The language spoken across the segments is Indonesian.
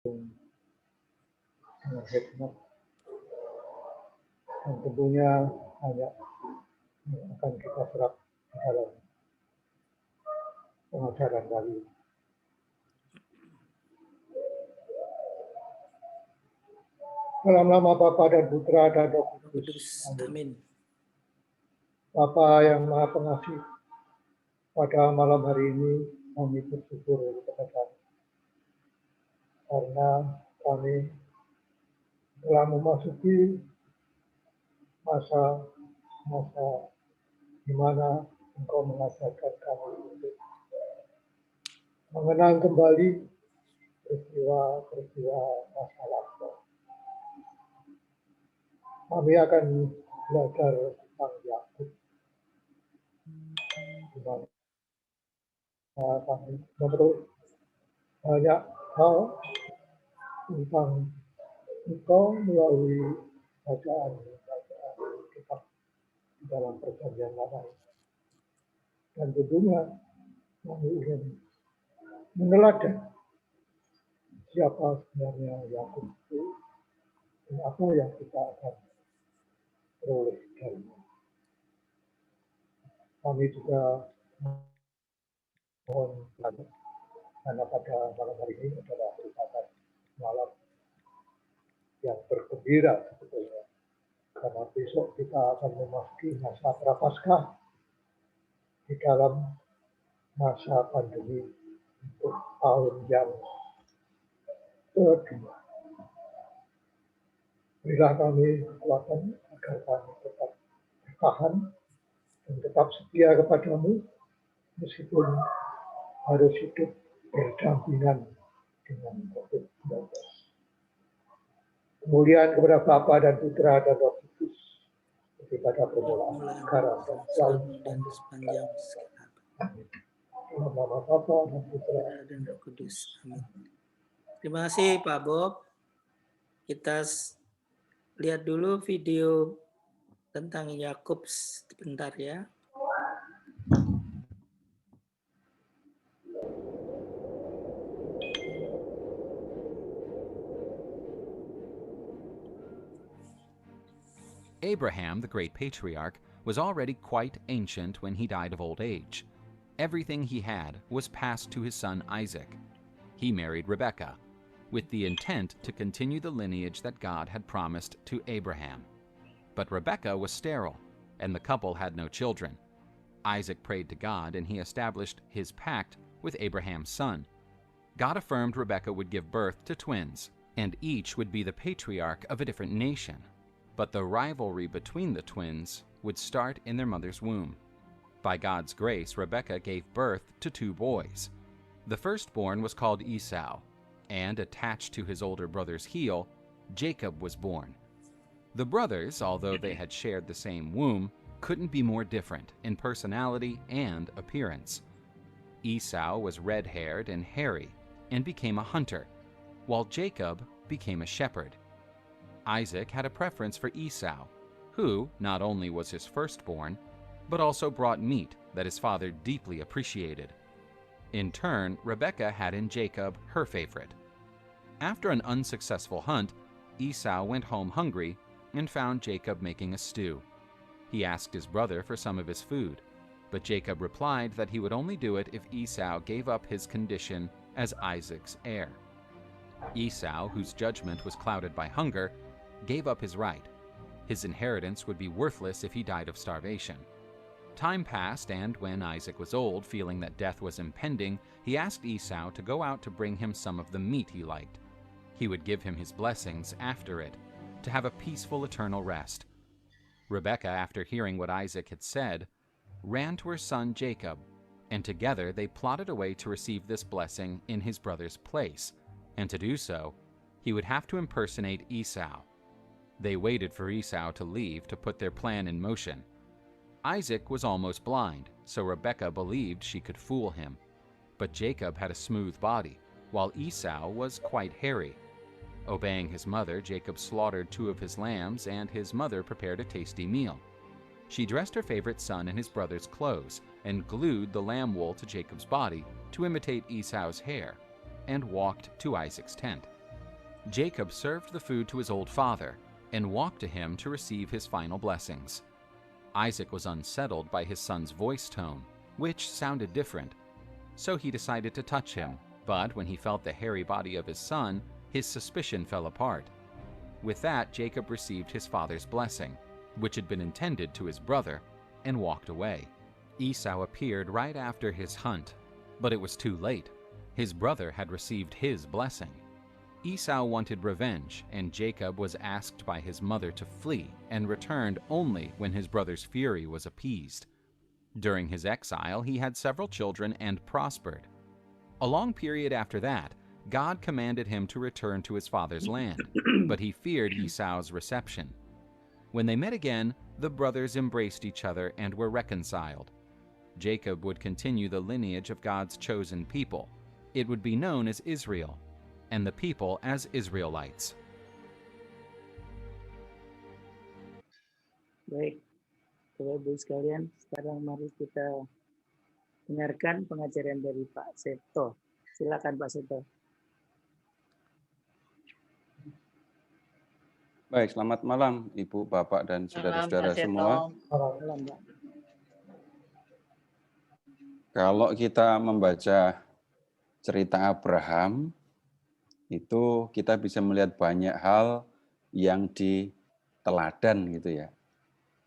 dengan hikmat, dan tentunya hanya akan kita serap dalam pengajaran kali ini. Dalam nama Bapa dan Putra dan Roh Kudus. Amin. Bapa yang Maha Pengasih, pada malam hari ini kami bersyukur kepada Kami karena kami telah memasuki masa di mana Engkau mengajarkan kami untuk mengenang kembali peristiwa masa lalu. Kami akan belajar tentang Yakub, di mana kami memerlukan banyak hal tentang Engkau melalui bacaan kitab di dalam Perjanjian Lama. Dan tentunya kami ingin meneladani siapa sebenarnya Yakub itu dan apa yang kita akan peroleh darinya. Kami juga mohon karena pada malam hari ini adalah merupakan malam yang bergembira sebetulnya. Karena besok kita akan memasuki masa Prapaskah di dalam masa pandemi untuk tahun yang kedua. Berilah kami kekuatan agar kami tetap bertahan dan tetap setia kepadamu meskipun harus hidup berdampingan dengan COVID-19. Kemuliaan kepada Bapa dan Putra dan Roh Kudus seperti pada permulaan, sekarang dan selalu dan sepanjang segala. Amin. Dalam nama Bapa dan Putra dan Roh Kudus. Amin. Terima kasih Pak Bob. Kita lihat dulu video tentang Yakub sebentar ya. Abraham, the great patriarch, was already quite ancient when he died of old age. Everything he had was passed to his son Isaac. He married Rebekah, with the intent to continue the lineage that God had promised to Abraham. But Rebekah was sterile, and the couple had no children. Isaac prayed to God, and he established his pact with Abraham's son. God affirmed Rebekah would give birth to twins, and each would be the patriarch of a different nation. But the rivalry between the twins would start in their mother's womb. By God's grace, Rebekah gave birth to 2 boys. The firstborn was called Esau, and attached to his older brother's heel, Jacob was born. The brothers, although they had shared the same womb, couldn't be more different in personality and appearance. Esau was red-haired and hairy and became a hunter, while Jacob became a shepherd. Isaac had a preference for Esau, who not only was his firstborn, but also brought meat that his father deeply appreciated. In turn, Rebekah had in Jacob her favorite. After an unsuccessful hunt, Esau went home hungry and found Jacob making a stew. He asked his brother for some of his food, but Jacob replied that he would only do it if Esau gave up his condition as Isaac's heir. Esau, whose judgment was clouded by hunger, gave up his right. His inheritance would be worthless if he died of starvation. Time passed, and when Isaac was old, feeling that death was impending, he asked Esau to go out to bring him some of the meat he liked. He would give him his blessings after it, to have a peaceful eternal rest. Rebekah, after hearing what Isaac had said, ran to her son Jacob, and together they plotted a way to receive this blessing in his brother's place, and to do so, he would have to impersonate Esau. They waited for Esau to leave to put their plan in motion. Isaac was almost blind, so Rebekah believed she could fool him. But Jacob had a smooth body, while Esau was quite hairy. Obeying his mother, Jacob slaughtered 2 of his lambs, and his mother prepared a tasty meal. She dressed her favorite son in his brother's clothes, and glued the lamb wool to Jacob's body to imitate Esau's hair, and walked to Isaac's tent. Jacob served the food to his old father and walked to him to receive his final blessings. Isaac was unsettled by his son's voice tone, which sounded different, so he decided to touch him, but when he felt the hairy body of his son, his suspicion fell apart. With that, Jacob received his father's blessing, which had been intended to his brother, and walked away. Esau appeared right after his hunt, but it was too late. His brother had received his blessing. Esau wanted revenge, and Jacob was asked by his mother to flee and returned only when his brother's fury was appeased. During his exile, he had several children and prospered. A long period after that, God commanded him to return to his father's land, but he feared Esau's reception. When they met again, the brothers embraced each other and were reconciled. Jacob would continue the lineage of God's chosen people. It would be known as Israel, and the people as Israelites. Baik, Bapak Ibu sekalian, sekarang mari kita dengarkan pengajaran dari Pak Seto. Silakan Pak Seto. Baik, selamat malam Ibu, Bapak, dan saudara-saudara semua. Malam, Pak. Kalau kita membaca cerita Abraham, itu kita bisa melihat banyak hal yang diteladan gitu ya.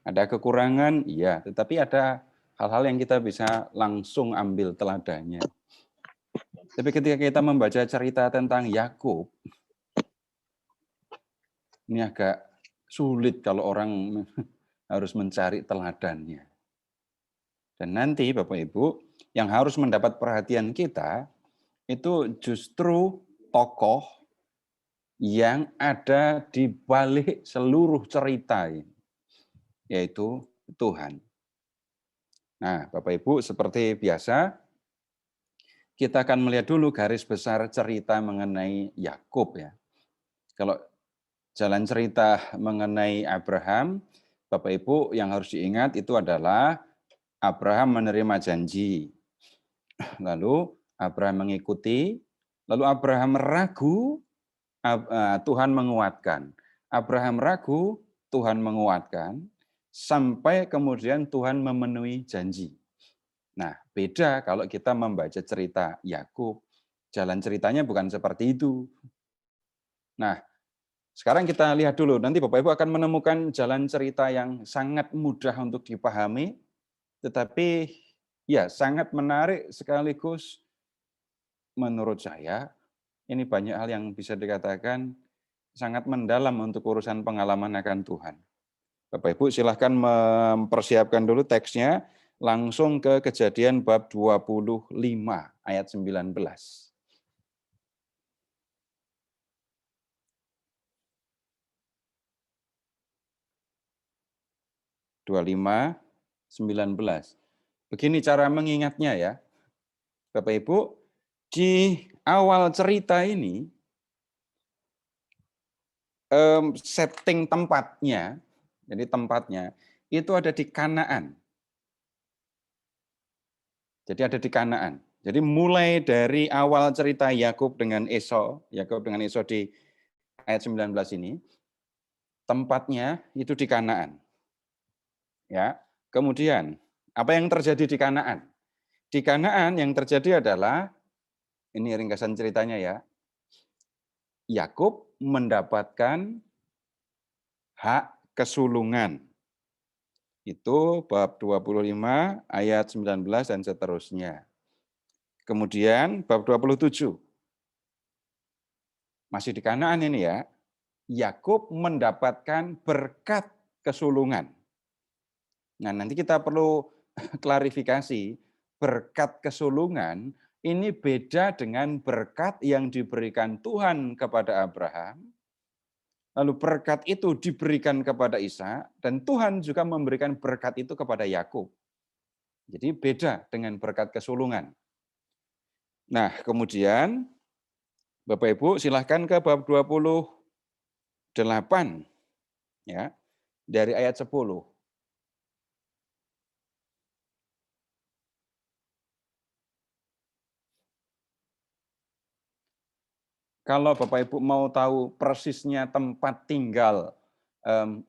Ada kekurangan, iya, tetapi ada hal-hal yang kita bisa langsung ambil teladannya. Tapi ketika kita membaca cerita tentang Yakub, ini agak sulit kalau orang harus mencari teladannya. Dan nanti Bapak Ibu, yang harus mendapat perhatian kita, itu justru tokoh yang ada di balik seluruh cerita ini, yaitu Tuhan. Nah, Bapak Ibu, seperti biasa, kita akan melihat dulu garis besar cerita mengenai Yakub ya. Kalau jalan cerita mengenai Abraham, Bapak Ibu yang harus diingat itu adalah Abraham menerima janji. Lalu Abraham mengikuti, lalu Abraham ragu, Tuhan menguatkan. Abraham ragu, Tuhan menguatkan, sampai kemudian Tuhan memenuhi janji. Nah, beda kalau kita membaca cerita Yakub, jalan ceritanya bukan seperti itu. Nah, sekarang kita lihat dulu, nanti Bapak Ibu akan menemukan jalan cerita yang sangat mudah untuk dipahami, tetapi ya sangat menarik sekaligus menurut saya, ini banyak hal yang bisa dikatakan sangat mendalam untuk urusan pengalaman akan Tuhan. Bapak Ibu silahkan mempersiapkan dulu teksnya, langsung ke Kejadian bab 25 ayat 19. 25:19. Begini cara mengingatnya ya. Bapak Ibu, di awal cerita ini setting tempatnya, jadi tempatnya itu ada di Kanaan. Jadi ada di Kanaan. Jadi mulai dari awal cerita Yakub dengan Esau di ayat 19 ini, tempatnya itu di Kanaan. Ya. Kemudian, apa yang terjadi di Kanaan? Di Kanaan yang terjadi adalah, ini ringkasan ceritanya ya, Yakub mendapatkan hak kesulungan. Itu bab 25 ayat 19 dan seterusnya. Kemudian bab 27. Masih di Kanaan ini ya. Yakub mendapatkan berkat kesulungan. Nah, nanti kita perlu klarifikasi, berkat kesulungan ini beda dengan berkat yang diberikan Tuhan kepada Abraham. Lalu berkat itu diberikan kepada Ishak, dan Tuhan juga memberikan berkat itu kepada Yakub. Jadi beda dengan berkat kesulungan. Nah, kemudian Bapak Ibu silahkan ke bab 28 ya, dari ayat 10. Kalau Bapak Ibu mau tahu persisnya tempat tinggal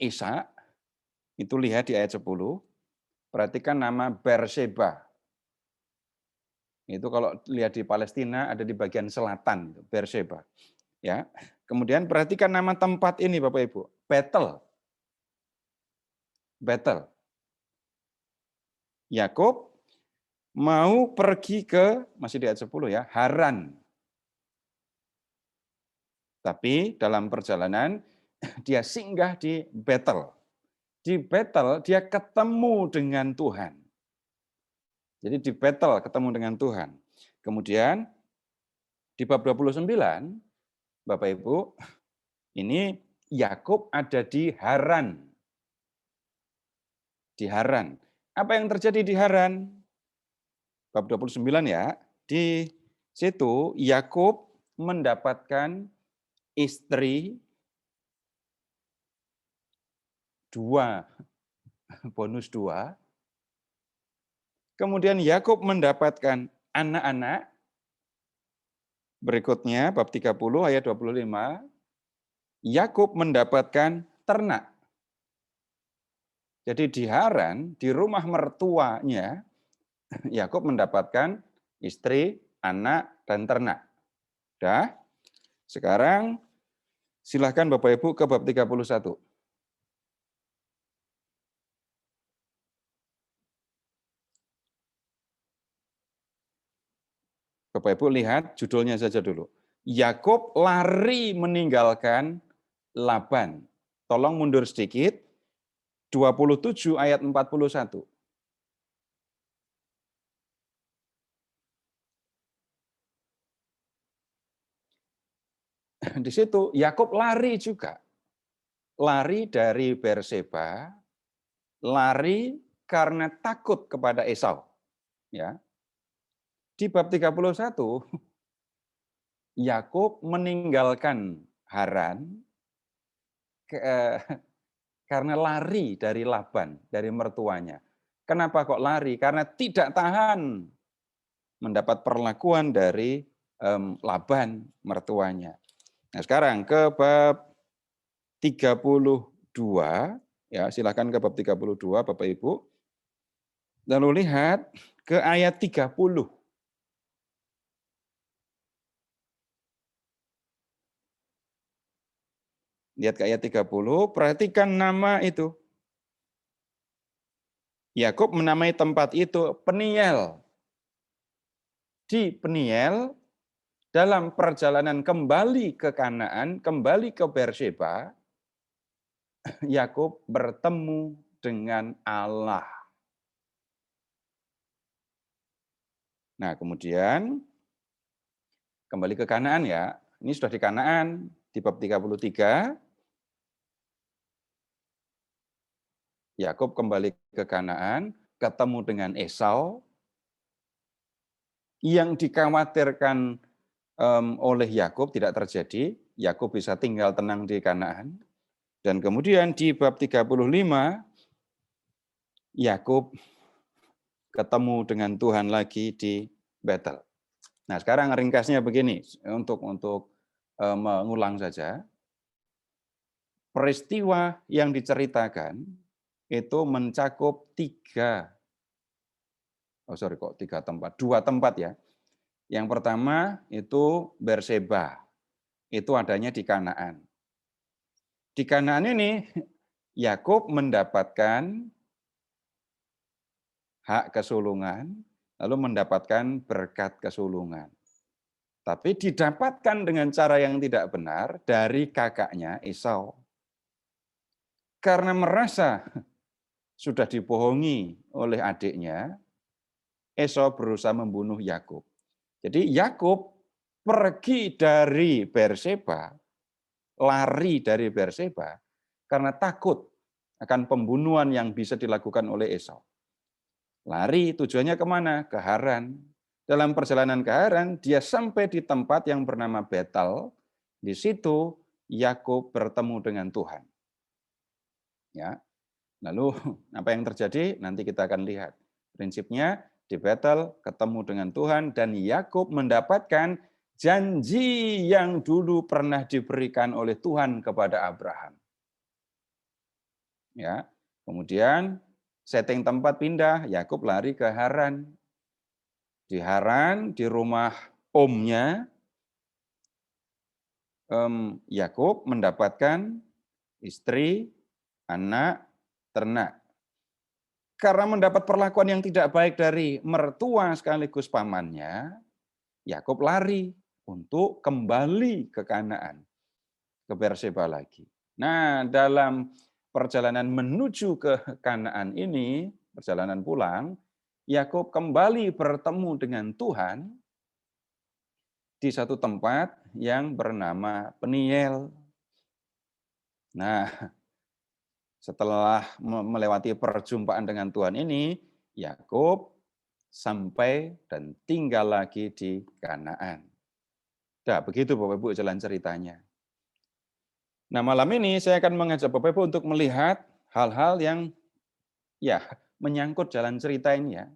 Ishak, itu lihat di ayat 10. Perhatikan nama Beersheba. Itu kalau lihat di Palestina ada di bagian selatan, Beersheba. Ya. Kemudian perhatikan nama tempat ini Bapak Ibu, Betel. Betel. Yakub mau pergi ke, masih di ayat 10 ya, Haran. Tapi dalam perjalanan dia singgah di Betel. Di Betel dia ketemu dengan Tuhan. Jadi di Betel ketemu dengan Tuhan. Kemudian di bab 29, Bapak Ibu, ini Yakub ada di Haran. Di Haran. Apa yang terjadi di Haran? Bab 29 ya. Di situ Yakub mendapatkan istri 2, bonus 2. Kemudian Yakub mendapatkan anak-anak. Berikutnya bab 30 ayat 25. Yakub mendapatkan ternak. Jadi di Haran, di rumah mertuanya, Yakub mendapatkan istri, anak, dan ternak. Dah. Sekarang silahkan Bapak Ibu ke bab 31. Bapak Ibu lihat judulnya saja dulu. Yakub lari meninggalkan Laban. Tolong mundur sedikit. 27 ayat 41. Di situ Yakub lari juga. Lari dari Beersheba, lari karena takut kepada Esau. Ya. Di bab 31 Yakub meninggalkan Haran karena lari dari Laban, dari mertuanya. Kenapa kok lari? Karena tidak tahan mendapat perlakuan dari Laban, mertuanya. Nah, sekarang ke bab 32, ya silakan ke bab 32 Bapak Ibu. Lalu lihat ke ayat 30. Lihat ke ayat 30, perhatikan nama itu. Yakub menamai tempat itu Peniel. Di Peniel, dalam perjalanan kembali ke Kanaan, kembali ke Beersheba, Yakub bertemu dengan Allah. Nah, kemudian kembali ke Kanaan ya. Ini sudah di Kanaan, di bab 33. Yakub kembali ke Kanaan, ketemu dengan Esau. Yang dikhawatirkan oleh Yakub tidak terjadi. Yakub bisa tinggal tenang di Kanaan. Dan kemudian di bab 35, Yakub ketemu dengan Tuhan lagi di Betel. Nah, sekarang ringkasnya begini, untuk mengulang saja. Peristiwa yang diceritakan itu mencakup 2 tempat ya. Yang pertama itu Beersheba, itu adanya di Kanaan. Di Kanaan ini Yakub mendapatkan hak kesulungan, lalu mendapatkan berkat kesulungan. Tapi didapatkan dengan cara yang tidak benar dari kakaknya Esau. Karena merasa sudah dibohongi oleh adiknya, Esau berusaha membunuh Yakub. Jadi Yakub pergi dari Beersheba, lari dari Beersheba karena takut akan pembunuhan yang bisa dilakukan oleh Esau. Lari tujuannya kemana? Ke Haran. Dalam perjalanan ke Haran, dia sampai di tempat yang bernama Betel. Di situ Yakub bertemu dengan Tuhan. Ya. Lalu apa yang terjadi? Nanti kita akan lihat. Prinsipnya di Betel ketemu dengan Tuhan dan Yakub mendapatkan janji yang dulu pernah diberikan oleh Tuhan kepada Abraham. Ya, kemudian setting tempat pindah, Yakub lari ke Haran. Di Haran, di rumah omnya, Yakub mendapatkan istri, anak, ternak. Karena mendapat perlakuan yang tidak baik dari mertua sekaligus pamannya, Yakub lari untuk kembali ke Kanaan, ke Berseba lagi. Nah, dalam perjalanan menuju ke Kanaan ini, perjalanan pulang, Yakub kembali bertemu dengan Tuhan di satu tempat yang bernama Peniel. Nah, setelah melewati perjumpaan dengan Tuhan ini, Yakub sampai dan tinggal lagi di Kanaan. Nah, begitu Bapak Ibu jalan ceritanya. Nah, malam ini saya akan mengajak Bapak Ibu untuk melihat hal-hal yang ya menyangkut jalan cerita ini ya.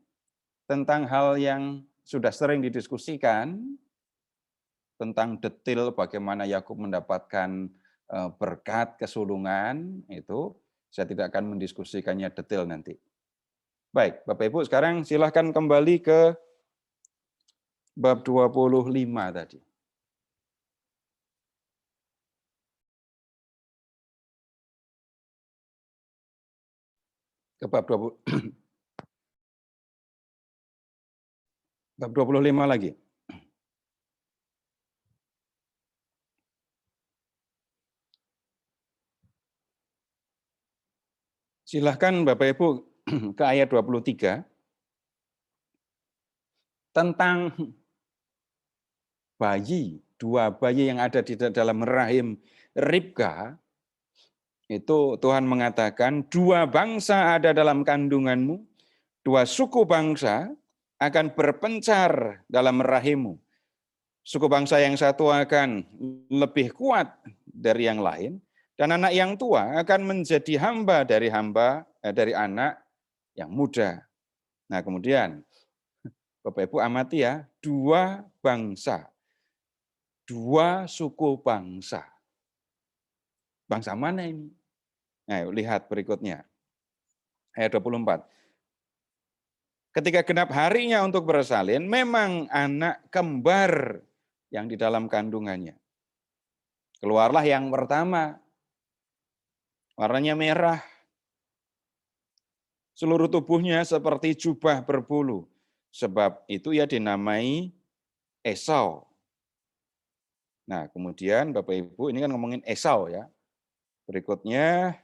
Tentang hal yang sudah sering didiskusikan, tentang detail bagaimana Yakub mendapatkan berkat kesulungan, itu saya tidak akan mendiskusikannya detail nanti. Baik, Bapak Ibu sekarang silahkan kembali ke bab 25 tadi. Ke bab 20, bab 25 lagi. Silahkan Bapak Ibu ke ayat 23. Tentang bayi, dua bayi yang ada di dalam rahim Ribka, itu Tuhan mengatakan, dua bangsa ada dalam kandunganmu, dua suku bangsa akan berpencar dalam rahimmu. Suku bangsa yang satu akan lebih kuat dari yang lain, dan anak yang tua akan menjadi hamba dari anak yang muda. Nah, kemudian Bapak Ibu amati ya, dua bangsa, dua suku bangsa. Bangsa mana ini? Nah, lihat berikutnya. Ayat 24. Ketika genap harinya untuk bersalin, memang anak kembar yang di dalam kandungannya. Keluarlah yang pertama, warnanya merah. Seluruh tubuhnya seperti jubah berbulu. Sebab itu ia dinamai Esau. Nah, kemudian Bapak Ibu, ini kan ngomongin Esau ya. Berikutnya,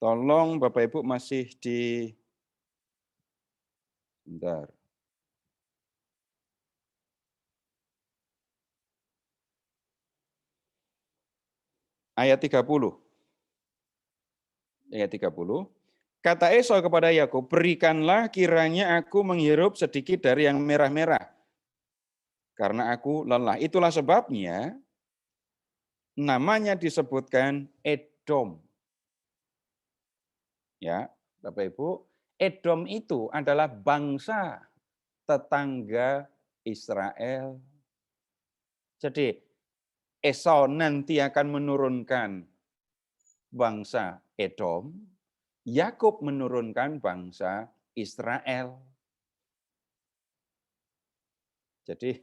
tolong Bapak Ibu masih di... Bentar. Ayat 30. Ayat 30. Kata Esau kepada Yakub, berikanlah kiranya aku menghirup sedikit dari yang merah-merah. Karena aku lelah. Itulah sebabnya namanya disebutkan Edom. Ya, Bapak Ibu, Edom itu adalah bangsa tetangga Israel. Jadi Esau nanti akan menurunkan bangsa Edom, Yakub menurunkan bangsa Israel. Jadi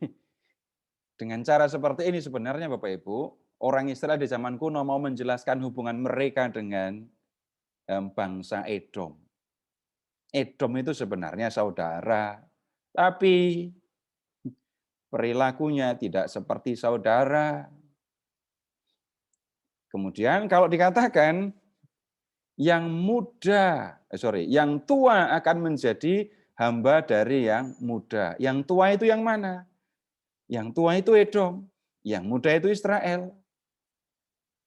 dengan cara seperti ini sebenarnya Bapak Ibu, orang Israel di zaman kuno mau menjelaskan hubungan mereka dengan bangsa Edom. Edom itu sebenarnya saudara, tapi perilakunya tidak seperti saudara. Kemudian kalau dikatakan yang tua akan menjadi hamba dari yang muda. Yang tua itu yang mana? Yang tua itu Edom, yang muda itu Israel.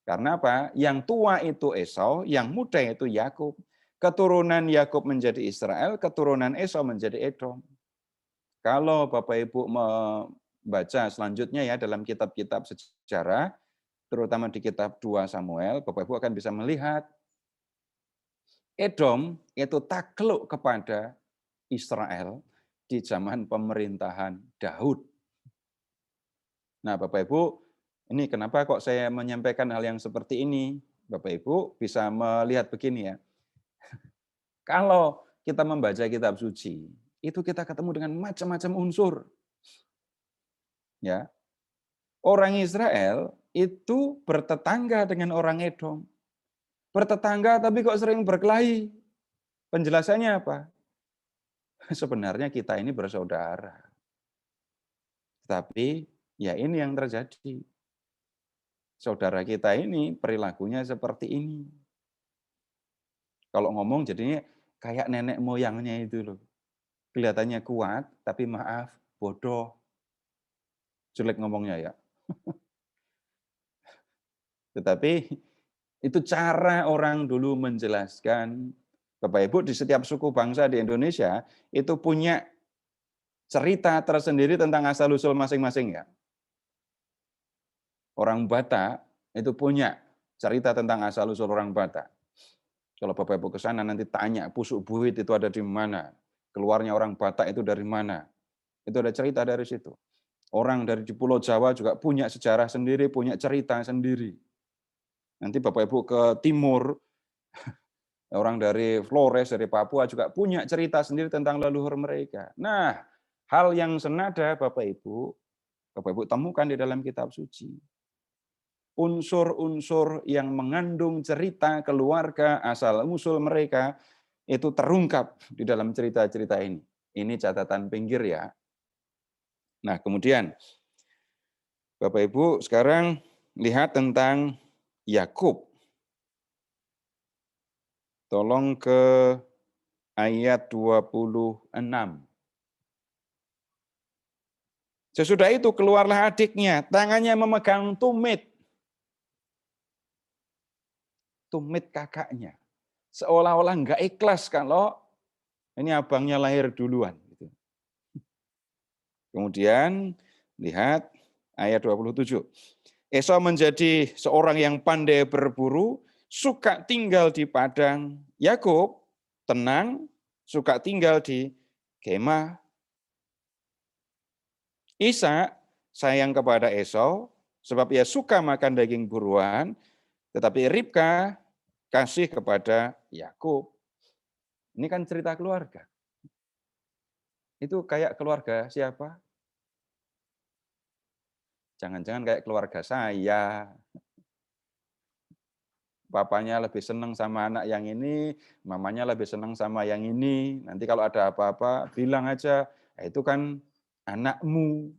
Karena apa? Yang tua itu Esau, yang muda itu Yakub. Keturunan Yakub menjadi Israel, keturunan Esau menjadi Edom. Kalau Bapak Ibu membaca selanjutnya ya dalam kitab-kitab sejarah, terutama di kitab 2 Samuel, Bapak Ibu akan bisa melihat Edom itu takluk kepada Israel di zaman pemerintahan Daud. Nah, Bapak Ibu, ini kenapa kok saya menyampaikan hal yang seperti ini? Bapak Ibu bisa melihat begini ya. Kalau kita membaca kitab suci, itu kita ketemu dengan macam-macam unsur. Ya. Orang Israel itu bertetangga dengan orang Edom. Bertetangga tapi kok sering berkelahi. Penjelasannya apa? Sebenarnya kita ini bersaudara. Tapi ya ini yang terjadi. Saudara kita ini perilakunya seperti ini. Kalau ngomong jadinya kayak nenek moyangnya itu loh. Kelihatannya kuat, tapi maaf, bodoh. Jelek ngomongnya ya. Tetapi itu cara orang dulu menjelaskan. Bapak Ibu, di setiap suku bangsa di Indonesia itu punya cerita tersendiri tentang asal-usul masing-masing ya. Orang Batak itu punya cerita tentang asal-usul orang Batak. Kalau Bapak Ibu ke sana nanti tanya, Pusuk Buhit itu ada di mana? Keluarnya orang Batak itu dari mana? Itu ada cerita dari situ. Orang dari di Pulau Jawa juga punya sejarah sendiri, punya cerita sendiri. Nanti Bapak Ibu ke timur, orang dari Flores, dari Papua juga punya cerita sendiri tentang leluhur mereka. Nah, hal yang senada Bapak Ibu temukan di dalam kitab suci. Unsur-unsur yang mengandung cerita keluarga asal-usul mereka itu terungkap di dalam cerita-cerita ini. Ini catatan pinggir ya. Nah, kemudian Bapak Ibu sekarang lihat tentang Yakub. Tolong ke ayat 26. Sesudah itu keluarlah adiknya, tangannya memegang tumit. Tumit kakaknya. Seolah-olah enggak ikhlas kalau ini abangnya lahir duluan. Kemudian lihat ayat 27. Esau menjadi seorang yang pandai berburu, suka tinggal di padang. Yakub tenang, suka tinggal di kemah. Ishak sayang kepada Esau, sebab ia suka makan daging buruan, tetapi Ribka kasih kepada Yakub. Ini kan cerita keluarga. Itu kayak keluarga siapa? Jangan-jangan kayak keluarga saya. Papanya lebih senang sama anak yang ini, mamanya lebih senang sama yang ini. Nanti kalau ada apa-apa, bilang aja, itu kan anakmu.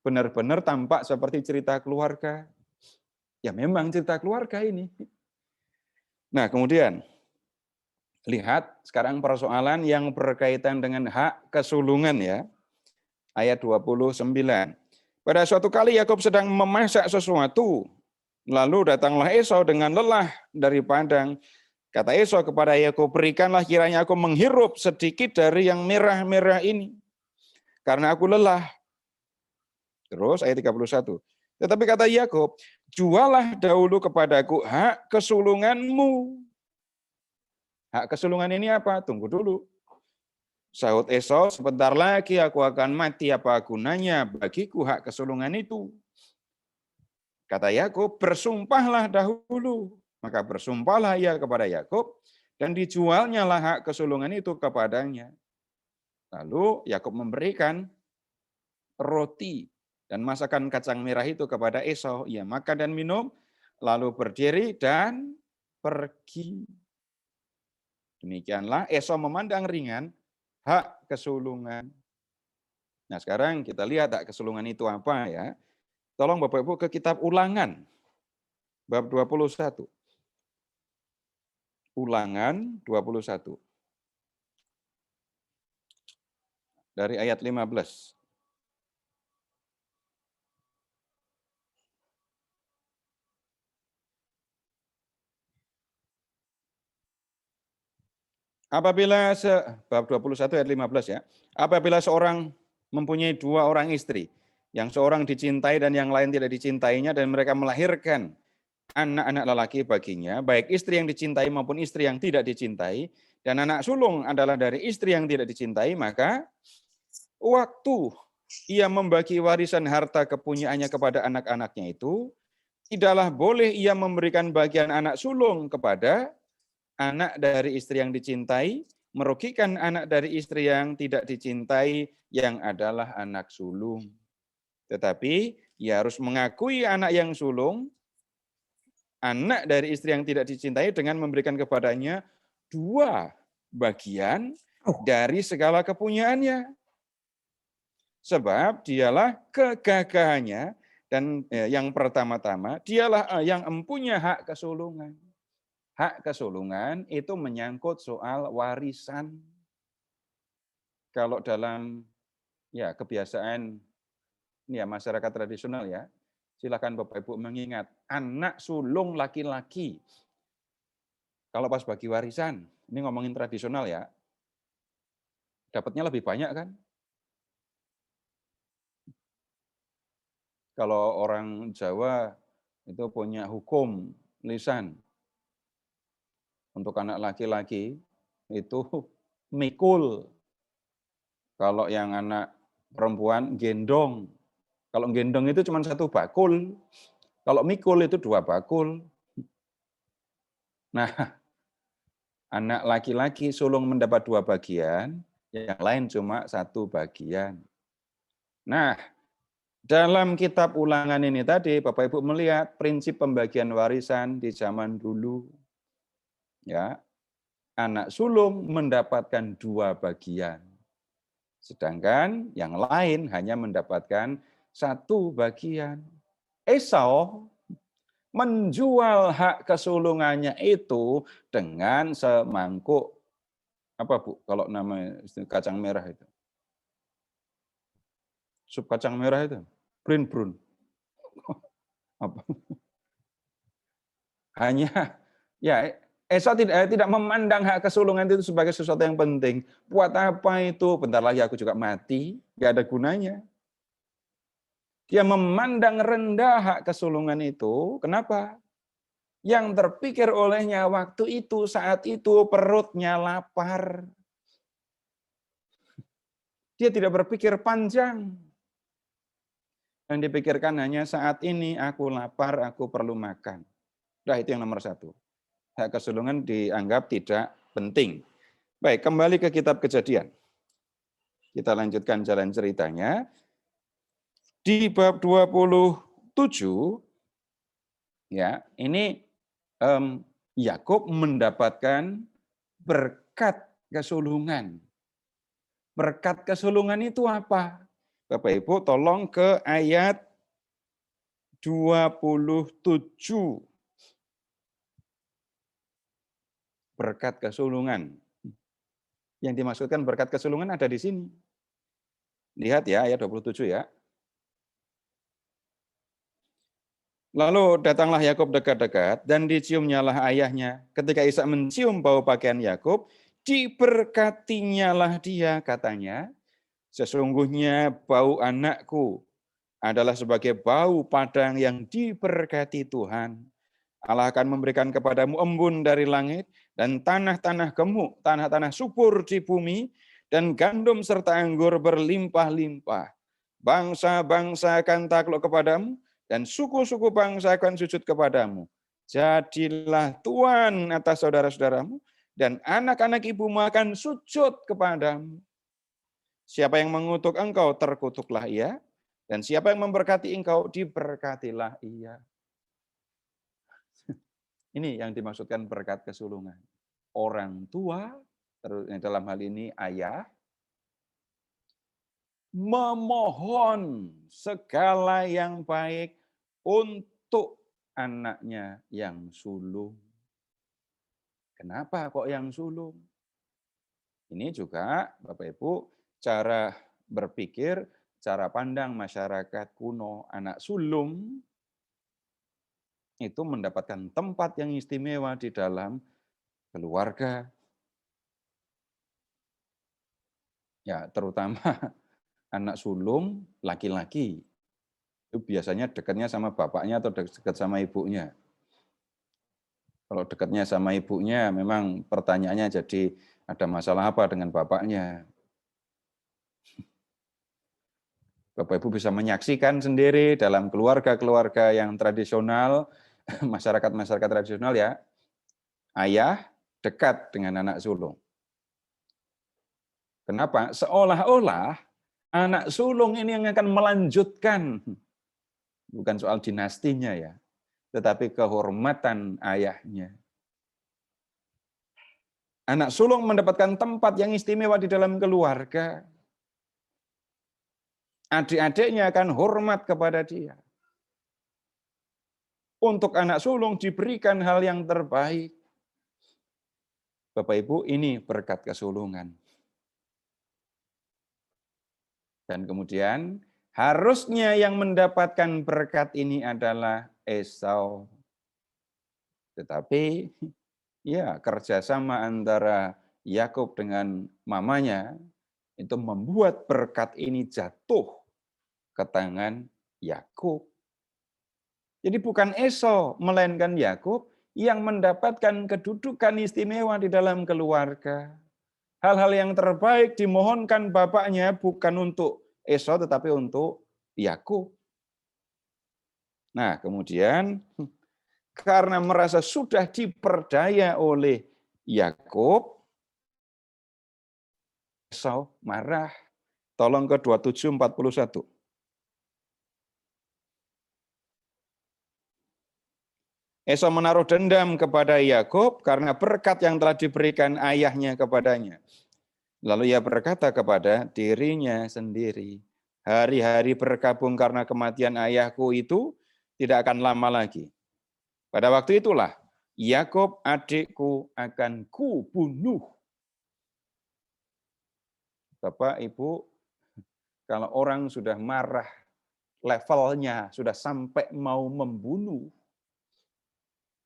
Benar-benar tampak seperti cerita keluarga. Ya memang cerita keluarga ini. Nah kemudian, lihat sekarang persoalan yang berkaitan dengan hak kesulungan ya. Ayat 29. Pada suatu kali Yakub sedang memasak sesuatu, lalu datanglah Esau dengan lelah dari padang. Kata Esau kepada Yakub, berikanlah kiranya aku menghirup sedikit dari yang merah-merah ini, karena aku lelah. Terus ayat 31. Tetapi kata Yakub, jualah dahulu kepadaku hak kesulunganmu. Hak kesulungan ini apa? Tunggu dulu. Sahut Esau, sebentar lagi aku akan mati, apa gunanya bagiku hak kesulungan itu? Kata Yakub, bersumpahlah dahulu. Maka bersumpahlah ia kepada Yakub, dan dijualnya lah hak kesulungan itu kepadanya. Lalu Yakub memberikan roti dan masakan kacang merah itu kepada Esau. Ia makan dan minum, lalu berdiri dan pergi. Demikianlah Esau memandang ringan hak kesulungan. Nah sekarang kita lihat hak kesulungan itu apa ya. Tolong Bapak Ibu ke kitab Ulangan, bab 21. Ulangan 21. Dari ayat 15. Apabila bab 21 ayat 15 ya. Apabila seorang mempunyai dua orang istri, yang seorang dicintai dan yang lain tidak dicintainya, dan mereka melahirkan anak-anak lelaki baginya, baik istri yang dicintai maupun istri yang tidak dicintai, dan anak sulung adalah dari istri yang tidak dicintai, maka waktu ia membagi warisan harta kepunyaannya kepada anak-anaknya itu, tidaklah boleh ia memberikan bagian anak sulung kepada anak dari istri yang dicintai, merugikan anak dari istri yang tidak dicintai yang adalah anak sulung. Tetapi ia harus mengakui anak yang sulung, anak dari istri yang tidak dicintai dengan memberikan kepadanya 2 bagian dari segala kepunyaannya. Sebab dialah kegagahannya dan yang pertama-tama dialah yang mempunyai hak kesulungan. Hak kesulungan itu menyangkut soal warisan. Kalau dalam kebiasaan masyarakat tradisional silakan Bapak Ibu mengingat anak sulung laki-laki. Kalau pas bagi warisan, ini ngomongin tradisional dapatnya lebih banyak kan? Kalau orang Jawa itu punya hukum lisan. Untuk anak laki-laki itu mikul. Kalau yang anak perempuan gendong. Kalau gendong itu cuma 1 bakul. Kalau mikul itu 2 bakul. Nah, anak laki-laki sulung mendapat 2 bagian, yang lain cuma 1 bagian. Nah, dalam kitab Ulangan ini tadi, Bapak Ibu melihat prinsip pembagian warisan di zaman dulu. Anak sulung mendapatkan 2 bagian. Sedangkan yang lain hanya mendapatkan 1 bagian. Esau menjual hak kesulungannya itu dengan semangkuk, apa Bu, kalau nama kacang merah itu? Sup kacang merah itu? Brun. Apa? Hanya, Esau tidak memandang hak kesulungan itu sebagai sesuatu yang penting. Buat apa itu? Bentar lagi aku juga mati, nggak ada gunanya. Dia memandang rendah hak kesulungan itu. Kenapa? Yang terpikir olehnya waktu itu, saat itu perutnya lapar. Dia tidak berpikir panjang. Yang dipikirkan hanya saat ini aku lapar, aku perlu makan. Nah, itu yang nomor 1. Hak kesulungan dianggap tidak penting. Baik, kembali ke kitab Kejadian. Kita lanjutkan jalan ceritanya. Di bab 27, ini Yakub mendapatkan berkat kesulungan. Berkat kesulungan itu apa? Bapak Ibu tolong ke ayat 27. Berkat kesulungan. Yang dimaksudkan berkat kesulungan ada di sini. Lihat ayat 27 ya. Lalu datanglah Yakub dekat-dekat dan diciumnyalah ayahnya. Ketika Ishak mencium bau pakaian Yakub, diberkatinyalah dia, katanya, sesungguhnya bau anakku adalah sebagai bau padang yang diberkati Tuhan. Allah akan memberikan kepadamu embun dari langit dan tanah-tanah gemuk, tanah-tanah subur di bumi, dan gandum serta anggur berlimpah-limpah. Bangsa-bangsa akan takluk kepadamu, dan suku-suku bangsa akan sujud kepadamu. Jadilah tuan atas saudara-saudaramu, dan anak-anak ibumu akan sujud kepadamu. Siapa yang mengutuk engkau, terkutuklah ia, dan siapa yang memberkati engkau, diberkatilah ia. Ini yang dimaksudkan berkat kesulungan. Orang tua, dalam hal ini ayah, memohon segala yang baik untuk anaknya yang sulung. Kenapa kok yang sulung? Ini juga Bapak Ibu cara berpikir, cara pandang masyarakat kuno. Anak sulung itu mendapatkan tempat yang istimewa di dalam keluarga. Ya, terutama anak sulung laki-laki. Itu biasanya dekatnya sama bapaknya atau dekat sama ibunya. Kalau dekatnya sama ibunya, memang pertanyaannya jadi ada masalah apa dengan bapaknya. Bapak Ibu bisa menyaksikan sendiri dalam keluarga-keluarga yang tradisional, masyarakat-masyarakat tradisional ya, ayah dekat dengan anak sulung. Kenapa? Seolah-olah anak sulung ini yang akan melanjutkan, bukan soal dinastinya ya, tetapi kehormatan ayahnya. Anak sulung mendapatkan tempat yang istimewa di dalam keluarga. Adik-adiknya akan hormat kepada dia. Untuk anak sulung diberikan hal yang terbaik. Bapak Ibu, ini berkat kesulungan. Dan kemudian harusnya yang mendapatkan berkat ini adalah Esau. Tetapi ya kerjasama antara Yakub dengan mamanya itu membuat berkat ini jatuh ke tangan Yakub. Jadi bukan Esau, melainkan Yakub yang mendapatkan kedudukan istimewa di dalam keluarga. Hal-hal yang terbaik dimohonkan bapaknya bukan untuk Esau tetapi untuk Yakub. Nah, kemudian karena merasa sudah diperdaya oleh Yakub, Esau marah. Tolong ke 27:41. Esau menaruh dendam kepada Yakub karena berkat yang telah diberikan ayahnya kepadanya. Lalu ia berkata kepada dirinya sendiri, hari-hari berkabung karena kematian ayahku itu tidak akan lama lagi. Pada waktu itulah, Yakub adikku akan kubunuh. Bapak, Ibu, kalau orang sudah marah, levelnya sudah sampai mau membunuh,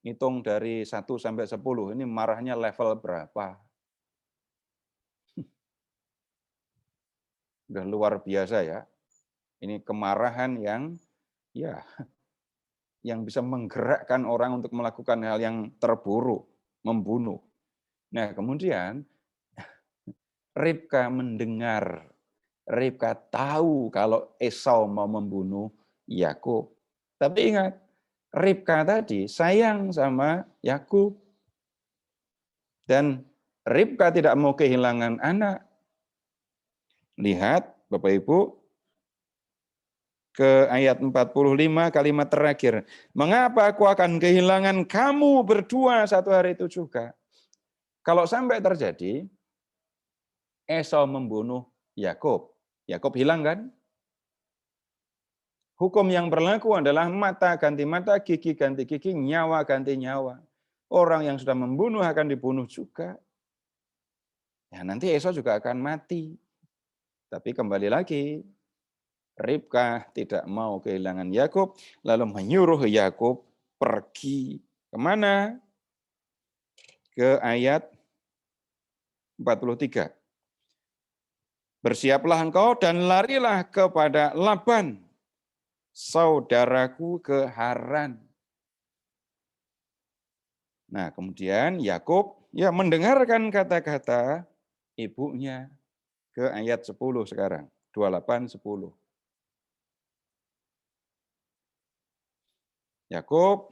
hitung dari 1 sampai 10, ini marahnya level berapa? Sudah luar biasa ya. Ini kemarahan yang bisa menggerakkan orang untuk melakukan hal yang terburuk, membunuh. Nah, kemudian Ribka mendengar, Ribka tahu kalau Esau mau membunuh Yakub. Tapi ingat, Ribka tadi sayang sama Yakub. Dan Ribka tidak mau kehilangan anak. Lihat, Bapak Ibu, ke ayat 45 kalimat terakhir. Mengapa aku akan kehilangan kamu berdua satu hari itu juga? Kalau sampai terjadi, Esau membunuh Yakub. Yakub hilang kan? Hukum yang berlaku adalah mata ganti mata, gigi ganti gigi, nyawa ganti nyawa. Orang yang sudah membunuh akan dibunuh juga. Ya, nanti Esau juga akan mati. Tapi kembali lagi, Ribka tidak mau kehilangan Yakub, lalu menyuruh Yakub pergi kemana? Ke ayat 43. Bersiaplah engkau dan larilah kepada Laban, saudaraku ke Haran. Nah, kemudian Yakub mendengarkan kata-kata ibunya. Ke ayat 10 sekarang, 28:10. Yakub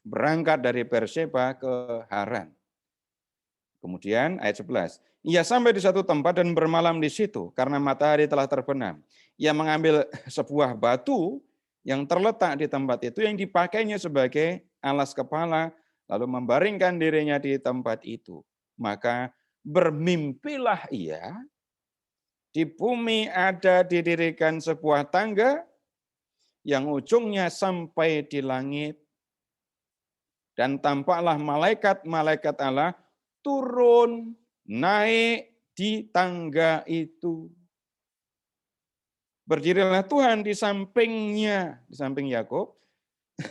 berangkat dari Berseba ke Haran. Kemudian ayat 11. Ia sampai di satu tempat dan bermalam di situ karena matahari telah terbenam. Ia mengambil sebuah batu yang terletak di tempat itu yang dipakainya sebagai alas kepala, lalu membaringkan dirinya di tempat itu. Maka bermimpilah ia, di bumi ada didirikan sebuah tangga yang ujungnya sampai di langit. Dan tampaklah malaikat-malaikat Allah turun, naik di tangga itu. Berdirilah Tuhan di sampingnya, di samping Yakub,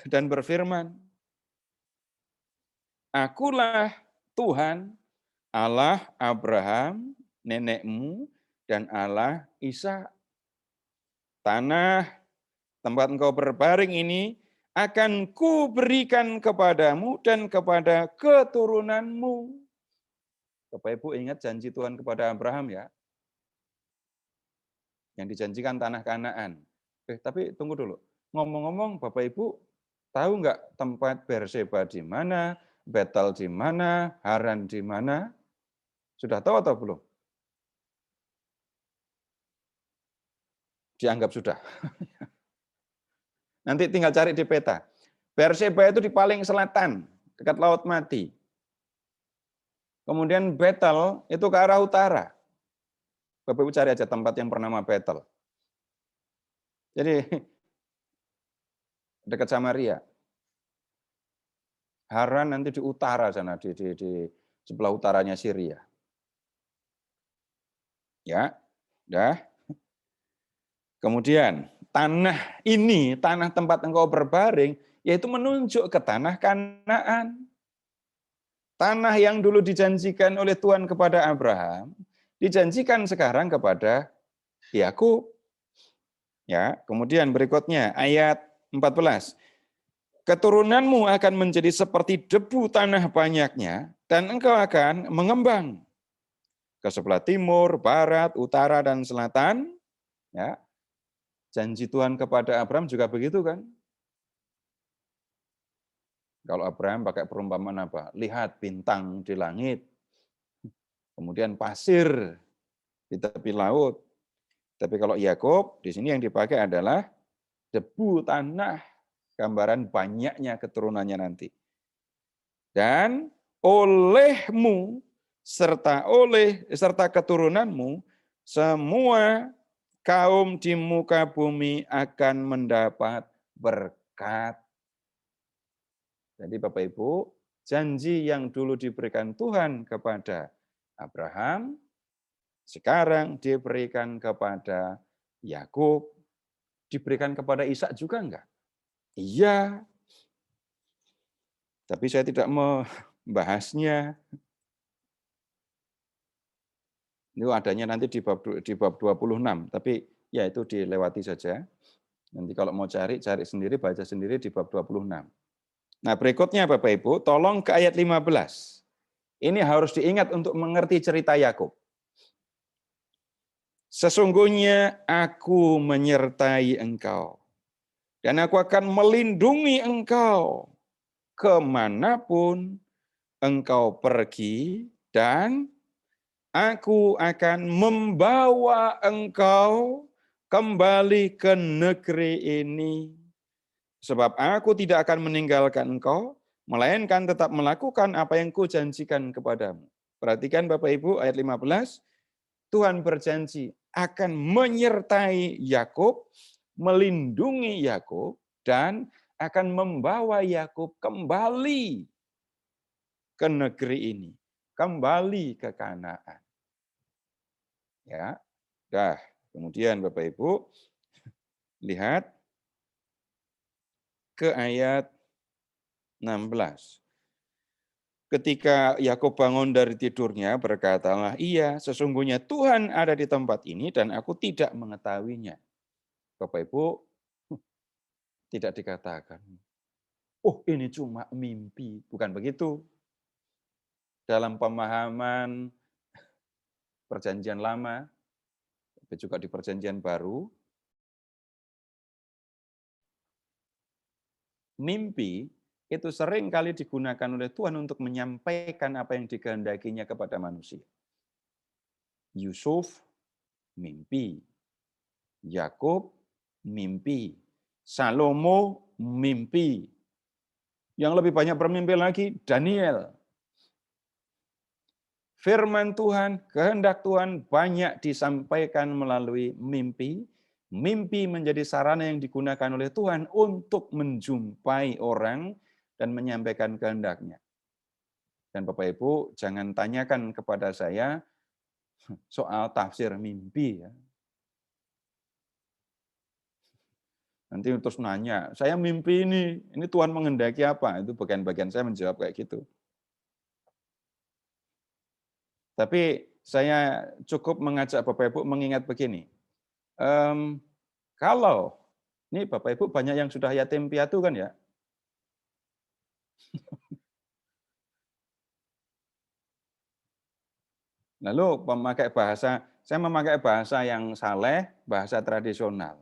dan berfirman, Akulah Tuhan, Allah Abraham, nenekmu, dan Allah Ishak. Tanah tempat engkau berbaring ini akan kuberikan kepadamu dan kepada keturunanmu. Bapak Ibu ingat janji Tuhan kepada Abraham ya? Yang dijanjikan tanah Kanaan. Tapi tunggu dulu. Ngomong-ngomong, Bapak Ibu tahu nggak tempat Berseba di mana, Betel di mana, Haran di mana? Sudah tahu atau belum? Dianggap sudah. Nanti tinggal cari di peta. Berseba itu di paling selatan, dekat Laut Mati. Kemudian Betel itu ke arah utara. Bapak Ibu cari aja tempat yang bernama Betel. Jadi dekat Samaria. Haran nanti di utara sana, di sebelah utaranya Syria. Ya, dah. Kemudian tanah ini, tanah tempat engkau berbaring, yaitu menunjuk ke tanah Kanaan. Tanah yang dulu dijanjikan oleh Tuhan kepada Abraham, dijanjikan sekarang kepada Yakub. Ya, kemudian berikutnya ayat 14. Keturunanmu akan menjadi seperti debu tanah banyaknya, dan engkau akan mengembang ke sebelah timur, barat, utara, dan selatan. Ya, janji Tuhan kepada Abraham juga begitu kan? Kalau Abraham pakai perumpamaan apa? Lihat bintang di langit, kemudian pasir di tepi laut. Tapi kalau Yakub di sini yang dipakai adalah debu tanah, gambaran banyaknya keturunannya nanti. Dan olehmu serta keturunanmu semua kaum di muka bumi akan mendapat berkat. Jadi Bapak Ibu, janji yang dulu diberikan Tuhan kepada Abraham, sekarang diberikan kepada Yakub, diberikan kepada Ishak juga enggak? Iya. Tapi saya tidak membahasnya. Itu adanya nanti di bab 26, tapi ya itu dilewati saja. Nanti kalau mau cari sendiri, baca sendiri di bab 26. Nah, berikutnya Bapak Ibu, tolong ke ayat 15. Ini harus diingat untuk mengerti cerita Yakub. Sesungguhnya aku menyertai engkau, dan aku akan melindungi engkau kemanapun engkau pergi, dan aku akan membawa engkau kembali ke negeri ini. Sebab aku tidak akan meninggalkan engkau, melainkan tetap melakukan apa yang kujanjikan kepadamu. Perhatikan Bapak Ibu ayat 15, Tuhan berjanji akan menyertai Yakub, melindungi Yakub, dan akan membawa Yakub kembali ke negeri ini, kembali ke Kanaan. Ya, dah. Kemudian Bapak Ibu lihat ke ayat 16. Ketika Yakub bangun dari tidurnya, berkatalah, iya, sesungguhnya Tuhan ada di tempat ini dan aku tidak mengetahuinya. Bapak Ibu, tidak dikatakan, oh ini cuma mimpi. Bukan begitu. Dalam pemahaman perjanjian lama, tapi juga di perjanjian baru, mimpi itu sering kali digunakan oleh Tuhan untuk menyampaikan apa yang dikehendakinya kepada manusia. Yusuf mimpi, Yakub mimpi, Salomo mimpi. Yang lebih banyak bermimpi lagi Daniel. Firman Tuhan, kehendak Tuhan banyak disampaikan melalui mimpi. Mimpi menjadi sarana yang digunakan oleh Tuhan untuk menjumpai orang dan menyampaikan kehendaknya. Dan Bapak Ibu, jangan tanyakan kepada saya soal tafsir mimpi. Ya. Nanti terus nanya, saya mimpi ini Tuhan menghendaki apa? Itu bagian-bagian saya menjawab kayak gitu. Tapi saya cukup mengajak Bapak Ibu mengingat begini. Kalau, ini Bapak Ibu banyak yang sudah yatim piatu kan ya? Lalu saya memakai bahasa yang saleh, bahasa tradisional.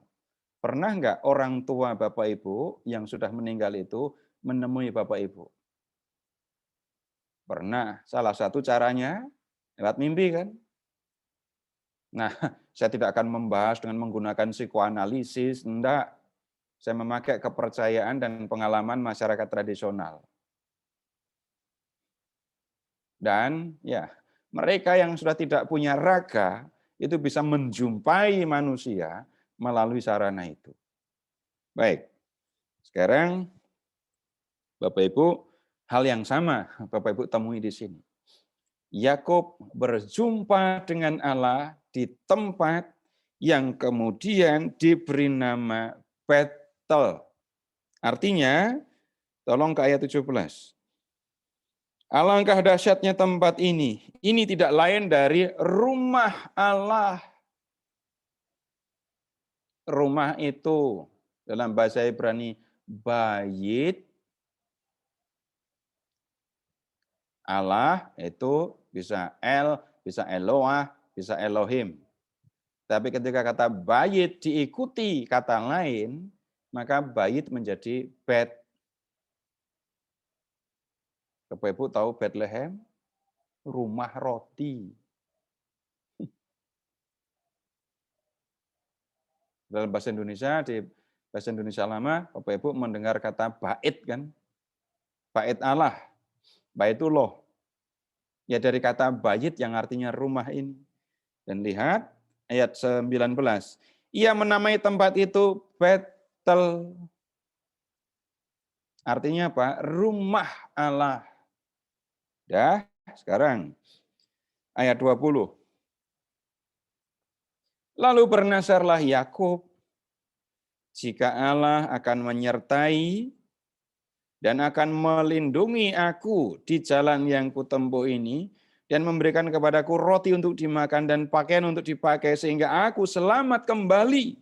Pernah nggak orang tua Bapak Ibu yang sudah meninggal itu menemui Bapak Ibu? Pernah. Salah satu caranya lewat mimpi kan? Nah, saya tidak akan membahas dengan menggunakan psikoanalisis, enggak. Saya memakai kepercayaan dan pengalaman masyarakat tradisional. Dan ya, mereka yang sudah tidak punya raga itu bisa menjumpai manusia melalui sarana itu. Baik, sekarang Bapak Ibu, hal yang sama Bapak Ibu temui di sini. Yakub berjumpa dengan Allah di tempat yang kemudian diberi nama Betel. Artinya, tolong ke ayat 17. Alangkah dahsyatnya tempat ini. Ini tidak lain dari rumah Allah. Rumah itu dalam bahasa Ibrani bayit. Allah itu bisa El, bisa Eloah, bisa Elohim. Tapi ketika kata bayit diikuti kata lain, maka bayit menjadi Bet. Bapak Ibu tahu Bethlehem? Rumah roti. Dalam bahasa Indonesia, di bahasa Indonesia lama, Bapak Ibu mendengar kata bait kan? Bait Allah, baitullah. Ya dari kata bayit yang artinya rumah ini. Dan lihat ayat 19. Ia menamai tempat itu Betel. Artinya apa? Rumah Allah. Dah, sekarang ayat 20. Lalu bernasarlah Yakub, jika Allah akan menyertai dan akan melindungi aku di jalan yang kutempuh ini, dan memberikan kepadaku roti untuk dimakan dan pakaian untuk dipakai, sehingga aku selamat kembali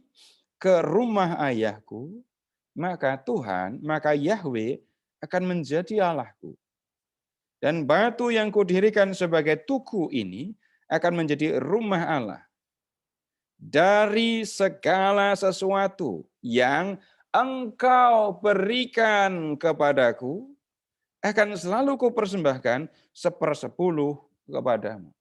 ke rumah ayahku, maka Tuhan, maka Yahweh akan menjadi Allahku. Dan batu yang kudirikan sebagai tugu ini akan menjadi rumah Allah. Dari segala sesuatu yang engkau berikan kepadaku, akan selalu kupersembahkan 1/10 kepadamu.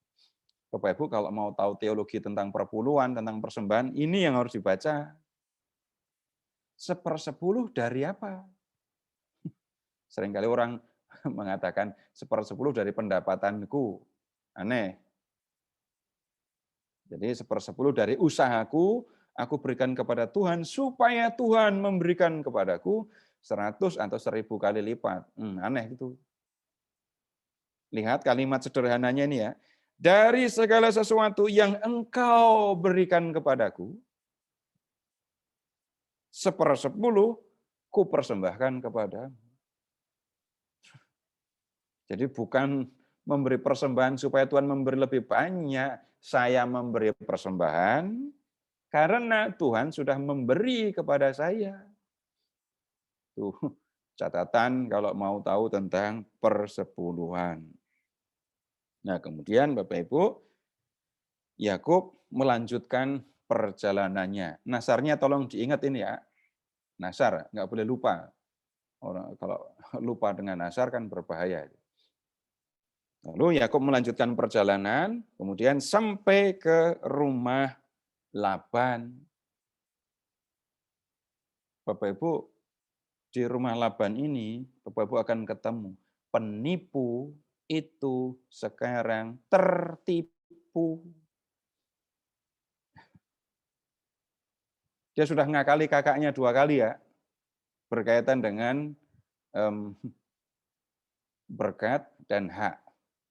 Bapak Ibu kalau mau tahu teologi tentang perpuluhan, tentang persembahan, ini yang harus dibaca. 1/10 dari apa? Seringkali orang mengatakan 1/10 dari pendapatanku. Aneh. Jadi 1/10 dari usahaku, aku berikan kepada Tuhan, supaya Tuhan memberikan kepadaku 100 atau 1000 kali lipat. Aneh itu. Lihat kalimat sederhananya ini ya. Dari segala sesuatu yang engkau berikan kepadaku, 1/10 ku persembahkan kepadamu. Jadi bukan memberi persembahan supaya Tuhan memberi lebih banyak. Saya memberi persembahan karena Tuhan sudah memberi kepada saya. Tuh, catatan kalau mau tahu tentang persepuluhan. Nah, kemudian Bapak Ibu, Yakub melanjutkan perjalanannya. Nasarnya tolong diingat ini ya. Nasar, nggak boleh lupa. Orang kalau lupa dengan nasar kan berbahaya. Lalu Yakub melanjutkan perjalanan, kemudian sampai ke rumah Laban. Bapak Ibu, di rumah Laban ini, Bapak Ibu akan ketemu penipu itu sekarang tertipu. Dia sudah ngakali kakaknya 2 kali ya, berkaitan dengan berkat dan hak.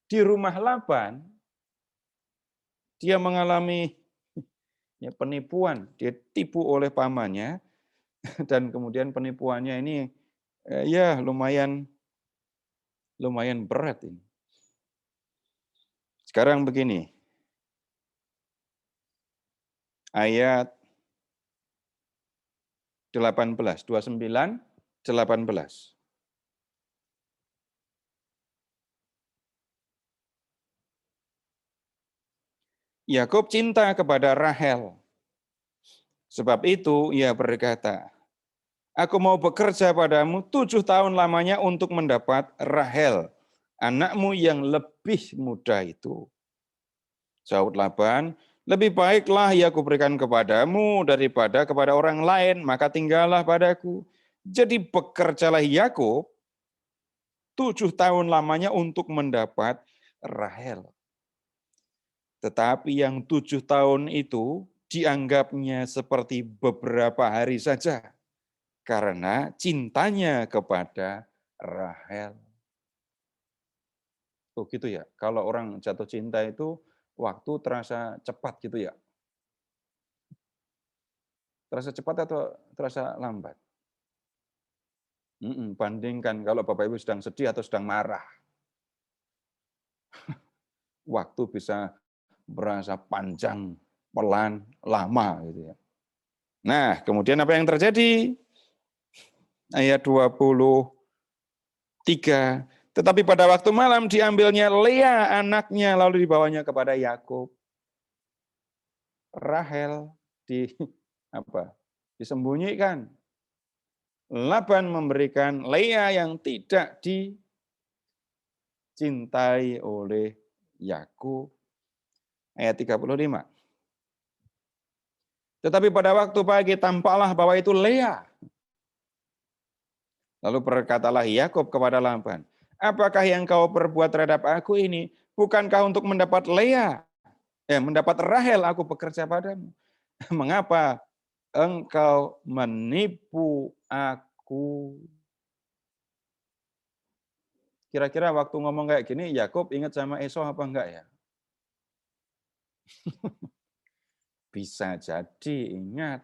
Di rumah Laban, dia mengalami penipuan, dia tipu oleh pamannya, dan kemudian penipuannya ini ya lumayan berat ini. Sekarang begini, ayat 18, 29, 18. Yakub cinta kepada Rahel, Sebab itu ia berkata, aku mau bekerja padamu 7 tahun lamanya untuk mendapat Rahel, anakmu yang lebih muda itu. Jawab Laban, lebih baiklah ia kuberikan kepadamu daripada kepada orang lain, maka tinggallah padaku. Jadi bekerjalah Yakub 7 tahun lamanya untuk mendapat Rahel. Tetapi yang 7 tahun itu dianggapnya seperti beberapa hari saja, karena cintanya kepada Rahel. Oh gitu ya, kalau orang jatuh cinta itu waktu terasa cepat gitu ya? Terasa cepat atau terasa lambat? Bandingkan kalau Bapak Ibu sedang sedih atau sedang marah. Waktu bisa berasa panjang, pelan, lama gitu ya. Nah, kemudian apa yang terjadi? Ayat 23. Tetapi pada waktu malam diambilnya Lea anaknya lalu dibawanya kepada Yakub. Rahel disembunyikan. Laban memberikan Lea yang tidak dicintai oleh Yakub. Ayat 35. Tetapi pada waktu pagi tampaklah bahwa itu Lea. Lalu berkatalah Yakub kepada Laban, apakah yang kau perbuat terhadap aku ini? Bukankah untuk mendapat Lea? Mendapat Rahel aku bekerja padamu. Mengapa engkau menipu aku? Kira-kira waktu ngomong kayak gini, Yakub ingat sama Esau apa enggak ya? Bisa jadi ingat.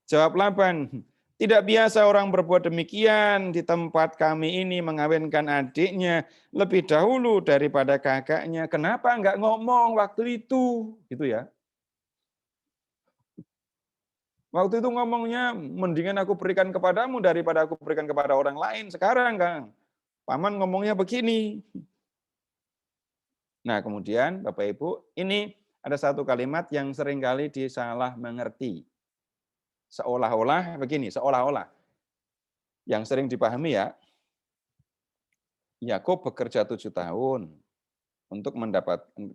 Jawab Laban, tidak biasa orang berbuat demikian di tempat kami ini mengawinkan adiknya lebih dahulu daripada kakaknya. Kenapa enggak ngomong waktu itu? Gitu ya. Waktu itu ngomongnya, mendingan aku berikan kepadamu daripada aku berikan kepada orang lain. Sekarang kan, paman ngomongnya begini. Nah kemudian Bapak Ibu, ini ada satu kalimat yang seringkali disalah mengerti. Seolah-olah begini, seolah-olah. Yang sering dipahami ya, Yakub bekerja 7 tahun untuk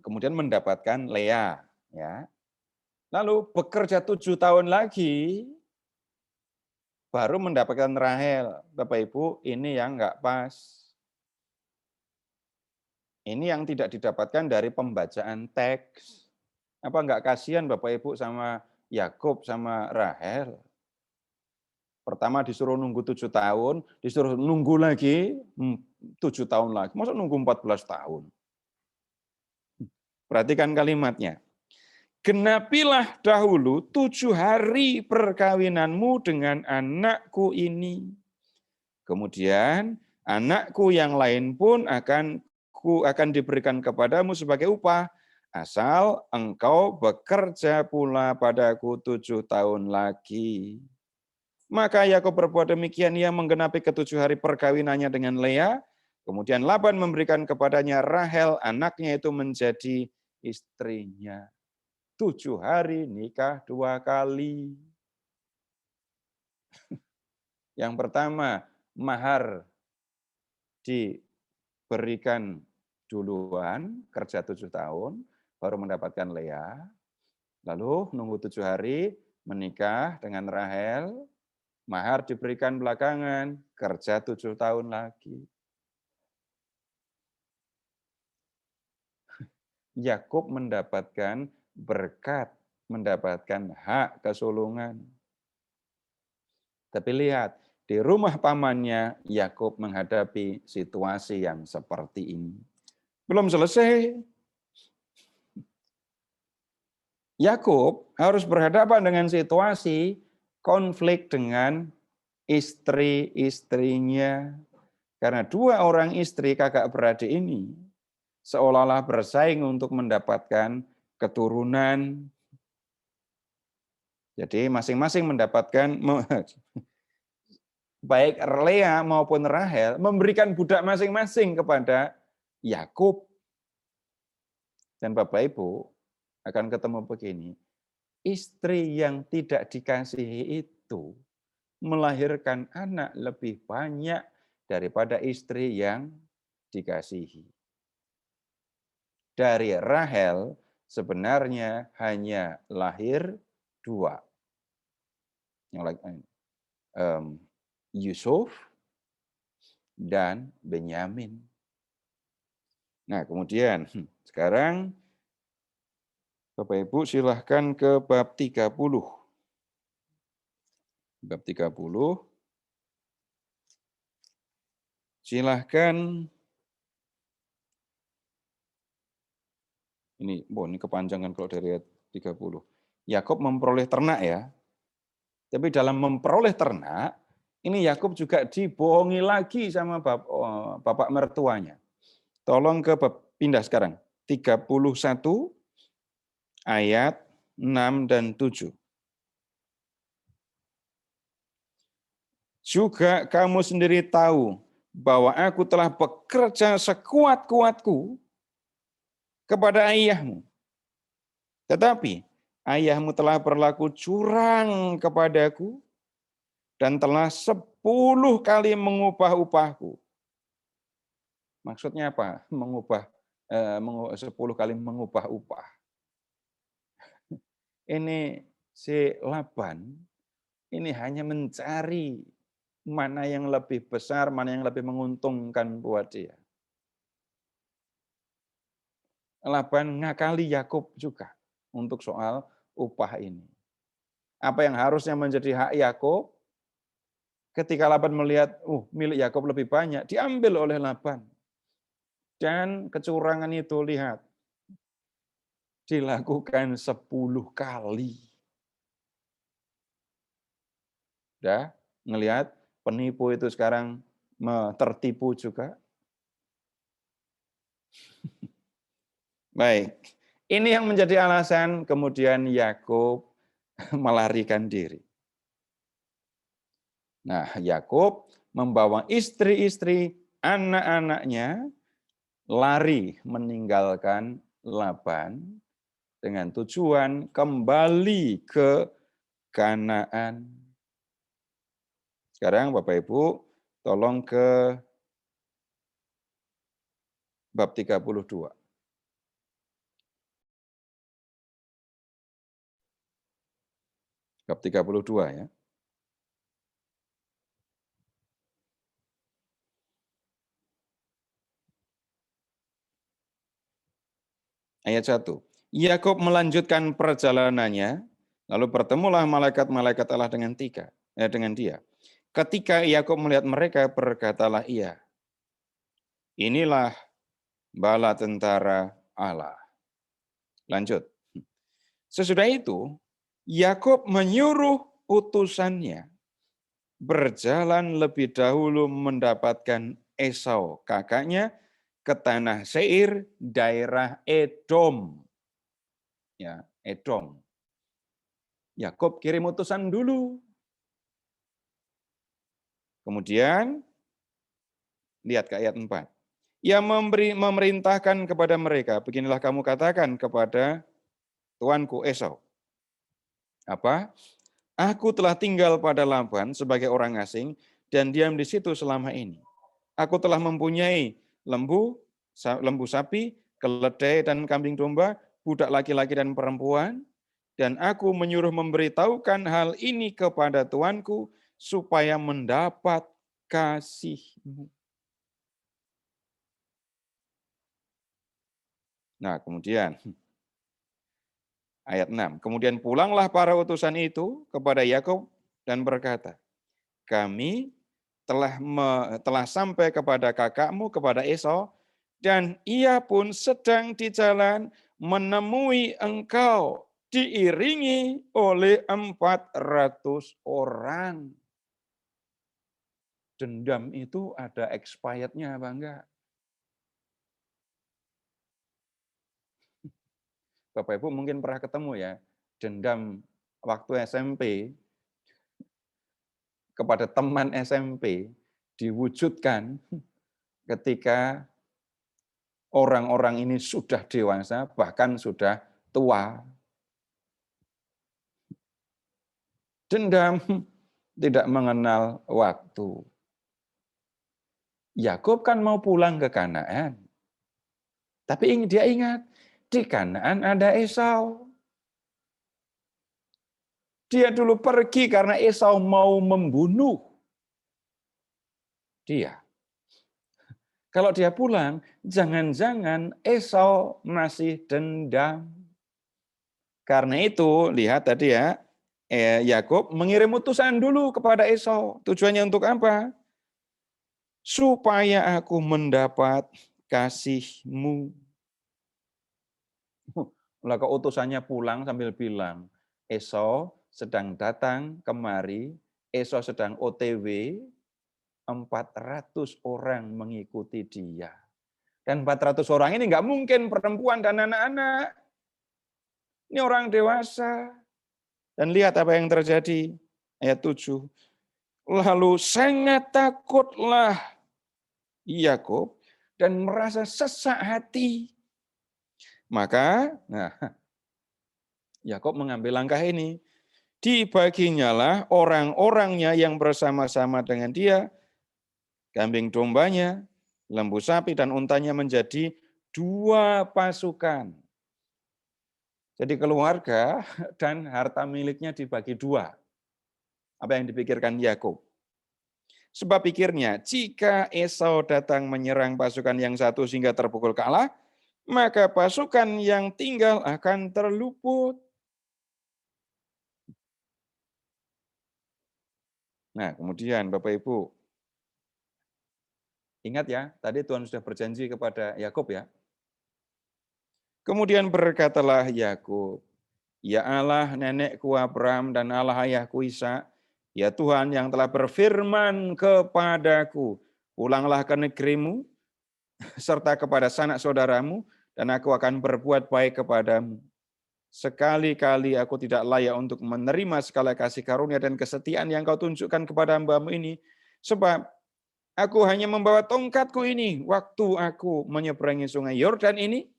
kemudian mendapatkan Lea. Ya. Lalu bekerja 7 tahun lagi, baru mendapatkan Rahel. Bapak Ibu, ini yang enggak pas. Ini yang tidak didapatkan dari pembacaan teks. Apa enggak kasihan Bapak Ibu sama Yakub sama Rahel? Pertama disuruh nunggu 7 tahun, disuruh nunggu lagi 7 tahun lagi. Masa nunggu 14 tahun? Perhatikan kalimatnya. Genapilah dahulu 7 hari perkawinanmu dengan anakku ini. Kemudian anakku yang lain pun akan diberikan kepadamu sebagai upah, asal engkau bekerja pula padaku 7 tahun lagi. Maka Yakub berbuat demikian, ia menggenapi ke-7 hari perkawinannya dengan Lea. Kemudian Laban memberikan kepadanya Rahel, anaknya itu menjadi istrinya. 7 hari nikah 2 kali. Yang pertama, mahar diberikan duluan, kerja 7 tahun, baru mendapatkan Lea. Lalu nunggu 7 hari, menikah dengan Rahel, mahar diberikan belakangan, kerja 7 tahun lagi. Yakub mendapatkan berkat, mendapatkan hak kesulungan. Tapi lihat, di rumah pamannya, Yakub menghadapi situasi yang seperti ini. Belum selesai. Yakub harus berhadapan dengan situasi konflik dengan istri-istrinya. Karena 2 orang istri kakak beradik ini seolah-olah bersaing untuk mendapatkan keturunan. Jadi masing-masing mendapatkan, baik Lea maupun Rahel, memberikan budak masing-masing kepada Yakub. Dan Bapak Ibu akan ketemu begini, istri yang tidak dikasihi itu melahirkan anak lebih banyak daripada istri yang dikasihi. Dari Rahel sebenarnya hanya lahir 2. Yusuf dan Benyamin. Nah, kemudian sekarang Bapak Ibu silahkan ke bab 30. Bab 30. Silahkan. Ini kepanjangan kalau dari ayat 30. Yakub memperoleh ternak ya. Tapi dalam memperoleh ternak, ini Yakub juga dibohongi lagi sama bapak mertuanya. Tolong pindah sekarang. 31 ayat 6 dan 7. Juga kamu sendiri tahu bahwa aku telah bekerja sekuat-kuatku kepada ayahmu. Tetapi ayahmu telah berlaku curang kepadaku dan telah 10 kali mengubah upahku. Maksudnya apa? 10 kali mengubah upah. Ini si Laban ini hanya mencari mana yang lebih besar, mana yang lebih menguntungkan buat dia. Laban ngakali Yakub juga untuk soal upah ini. Apa yang harusnya menjadi hak Yakub, ketika Laban melihat, milik Yakub lebih banyak, diambil oleh Laban. Dan kecurangan itu, lihat, dilakukan 10 kali. Udah ngelihat penipu itu sekarang tertipu juga. Baik, ini yang menjadi alasan kemudian Yakub melarikan diri. Nah, Yakub membawa istri-istri anak-anaknya lari meninggalkan Laban dengan tujuan kembali ke Kanaan. Sekarang Bapak Ibu tolong ke bab 32. Bab 32 ya. Ayat 1. Yakub melanjutkan perjalanannya, lalu bertemulah malaikat-malaikat Allah dengan dia. Ketika Yakub melihat mereka, berkatalah ia, inilah bala tentara Allah. Lanjut. Sesudah itu, Yakub menyuruh utusannya berjalan lebih dahulu mendapatkan Esau, kakaknya, ke tanah Seir, daerah Edom. Ya, Edom. Yakub kirim utusan dulu. Kemudian, lihat ke ayat 4. Ia memerintahkan kepada mereka, beginilah kamu katakan kepada tuanku Esau. Apa? Aku telah tinggal pada Laban sebagai orang asing dan diam di situ selama ini. Aku telah mempunyai lembu sapi, keledai dan kambing domba, budak laki-laki dan perempuan, dan aku menyuruh memberitahukan hal ini kepada tuanku supaya mendapat kasih-Mu. Nah, kemudian ayat 6. Kemudian pulanglah para utusan itu kepada Yakub dan berkata, kami telah sampai kepada kakakmu, kepada Esau, dan ia pun sedang di jalan menemui engkau, diiringi oleh 400 orang. Dendam itu ada expirednya apa enggak? Bapak Ibu mungkin pernah ketemu ya, dendam waktu SMP kepada teman SMP diwujudkan ketika orang-orang ini sudah dewasa, bahkan sudah tua. dendam, tidak mengenal waktu. Yakub kan mau pulang ke Kanaan. Tapi dia ingat, di Kanaan ada Esau. Dia dulu pergi karena Esau mau membunuh dia. Kalau dia pulang, jangan-jangan Esau masih dendam. Karena itu, lihat tadi ya, Yakub mengirim utusan dulu kepada Esau. Tujuannya untuk apa? Supaya aku mendapat kasih-Mu. Maka utusannya pulang sambil bilang, Esau sedang datang kemari, Esau sedang OTW, 400 orang mengikuti dia. Dan 400 orang ini nggak mungkin perempuan dan anak-anak. Ini orang dewasa. Dan lihat apa yang terjadi. Ayat 7. Lalu sangat takutlah Yakub dan merasa sesak hati. Maka, Yakub mengambil langkah ini. Dibaginyalah orang-orangnya yang bersama-sama dengan dia, kambing dombanya, lembu sapi dan untanya menjadi 2 pasukan. Jadi keluarga dan harta miliknya dibagi 2. Apa yang dipikirkan Yakub? Sebab pikirnya, jika Esau datang menyerang pasukan yang satu sehingga terpukul kalah, maka pasukan yang tinggal akan terluput. Nah, kemudian Bapak Ibu, ingat ya, tadi Tuhan sudah berjanji kepada Yakub ya. Kemudian berkatalah Yakub, ya Allah nenekku Abraham dan Allah ayahku Ishak, ya Tuhan yang telah berfirman kepadaku, pulanglah ke negerimu, serta kepada sanak saudaramu, dan aku akan berbuat baik kepadamu. Sekali-kali aku tidak layak untuk menerima segala kasih karunia dan kesetiaan yang kau tunjukkan kepada hamba-Mu ini, sebab aku hanya membawa tongkatku ini waktu aku menyeberangi sungai Yordan ini,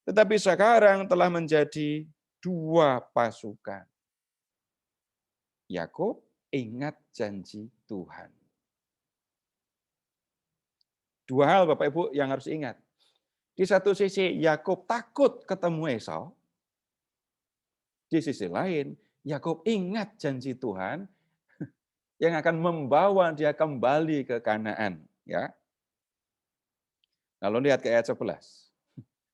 tetapi sekarang telah menjadi 2 pasukan. Yakub ingat janji Tuhan. 2 hal Bapak Ibu yang harus ingat. Di satu sisi Yakub takut ketemu Esau. Di sisi lain, Yakub ingat janji Tuhan yang akan membawa dia kembali ke Kanaan. Ya. Lalu lihat ke ayat 11.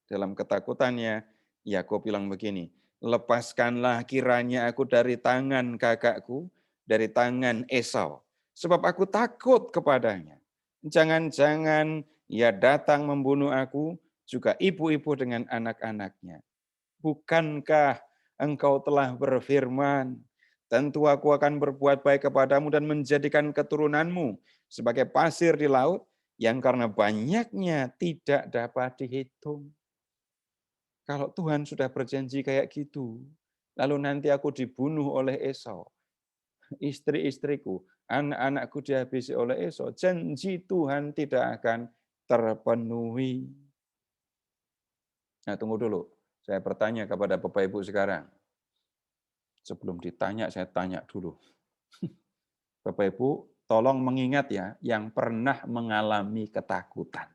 Dalam ketakutannya, Yakub bilang begini, lepaskanlah kiranya aku dari tangan kakakku, dari tangan Esau, sebab aku takut kepadanya. Jangan-jangan ia datang membunuh aku, juga ibu-ibu dengan anak-anaknya. Bukankah Engkau telah berfirman, tentu aku akan berbuat baik kepadamu dan menjadikan keturunanmu sebagai pasir di laut, yang karena banyaknya tidak dapat dihitung. Kalau Tuhan sudah berjanji kayak gitu, lalu nanti aku dibunuh oleh Esau, istri-istriku, anak-anakku dihabisi oleh Esau, janji Tuhan tidak akan terpenuhi. Nah, tunggu dulu. Saya bertanya kepada Bapak Ibu sekarang. Sebelum ditanya, saya tanya dulu. Bapak Ibu, tolong mengingat ya, yang pernah mengalami ketakutan.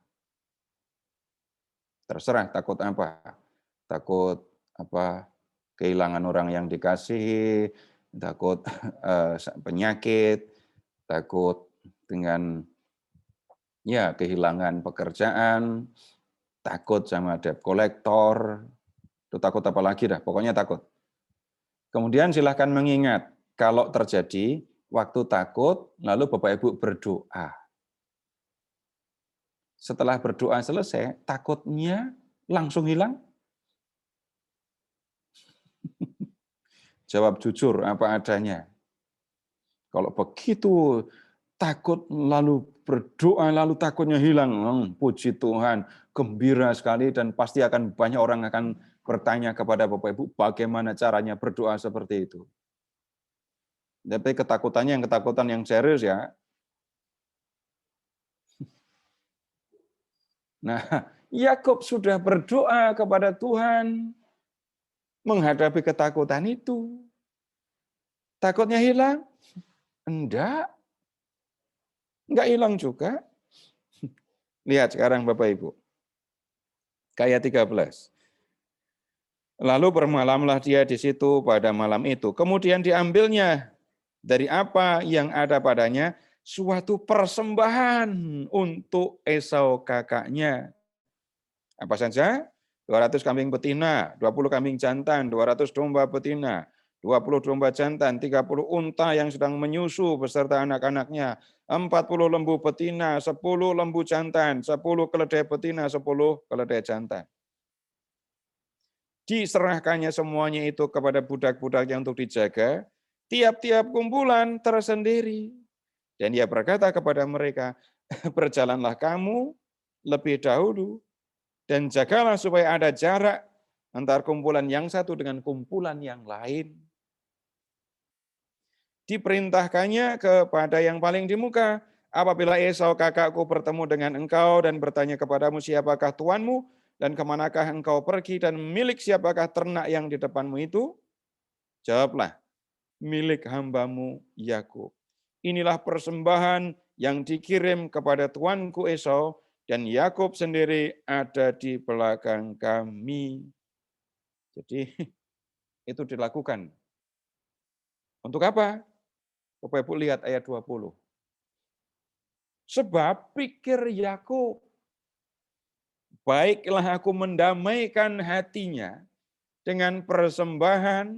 Terserah takut apa. Takut apa? Kehilangan orang yang dikasihi, takut penyakit, takut dengan ya kehilangan pekerjaan, takut sama debt collector, itu takut apa lagi dah, pokoknya takut. Kemudian silahkan mengingat, kalau terjadi waktu takut, lalu Bapak Ibu berdoa. Setelah berdoa selesai, takutnya langsung hilang? Jawab jujur apa adanya. Kalau begitu takut lalu berdoa lalu takutnya hilang, puji Tuhan, gembira sekali dan pasti akan banyak orang akan bertanya kepada Bapak Ibu bagaimana caranya berdoa seperti itu. Tapi ketakutannya yang ketakutan yang serius ya. Nah, Yakub sudah berdoa kepada Tuhan menghadapi ketakutan itu. Takutnya hilang? Enggak hilang juga. Lihat sekarang Bapak Ibu. Ayat 13. Lalu bermalamlah dia di situ pada malam itu. Kemudian diambilnya dari apa yang ada padanya suatu persembahan untuk Esau kakaknya. Apa saja? 200 kambing betina, 20 kambing jantan, 200 domba betina, 20 domba jantan, 30 unta yang sedang menyusu beserta anak-anaknya, 40 lembu betina, 10 lembu jantan, 10 keledai betina, 10 keledai jantan. Diserahkannya semuanya itu kepada budak-budak yang untuk dijaga, tiap-tiap kumpulan tersendiri. Dan ia berkata kepada mereka, berjalanlah kamu lebih dahulu, dan jagalah supaya ada jarak antar kumpulan yang satu dengan kumpulan yang lain. Diperintahkannya kepada yang paling di muka, apabila Esau kakakku bertemu dengan engkau dan bertanya kepadamu siapakah tuanmu, dan kemanakah engkau pergi, dan milik siapakah ternak yang di depanmu itu? Jawablah, milik hambamu Yakub. Inilah persembahan yang dikirim kepada tuanku Esau, dan Yakub sendiri ada di belakang kami. Jadi itu dilakukan. Untuk apa? Bapak Ibu lihat ayat 20. Sebab pikir Yakub, baiklah aku mendamaikan hatinya dengan persembahan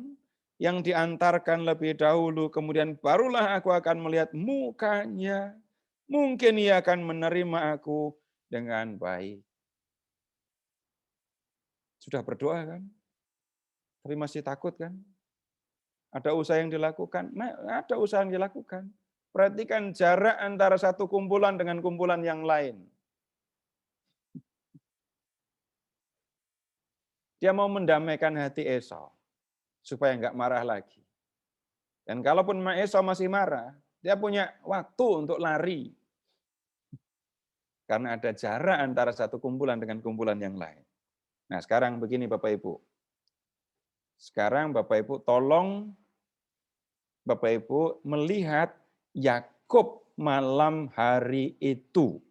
yang diantarkan lebih dahulu, kemudian barulah aku akan melihat mukanya. Mungkin ia akan menerima aku dengan baik. Sudah berdoa kan? Tapi masih takut kan? Ada usaha yang dilakukan? Ada usaha yang dilakukan. Perhatikan jarak antara satu kumpulan dengan kumpulan yang lain. Dia mau mendamaikan hati Esau supaya enggak marah lagi. Dan kalaupun Esau masih marah, dia punya waktu untuk lari. Karena ada jarak antara satu kumpulan dengan kumpulan yang lain. Nah, sekarang begini Bapak Ibu. Sekarang Bapak Ibu tolong Bapak Ibu melihat Yakub malam hari itu.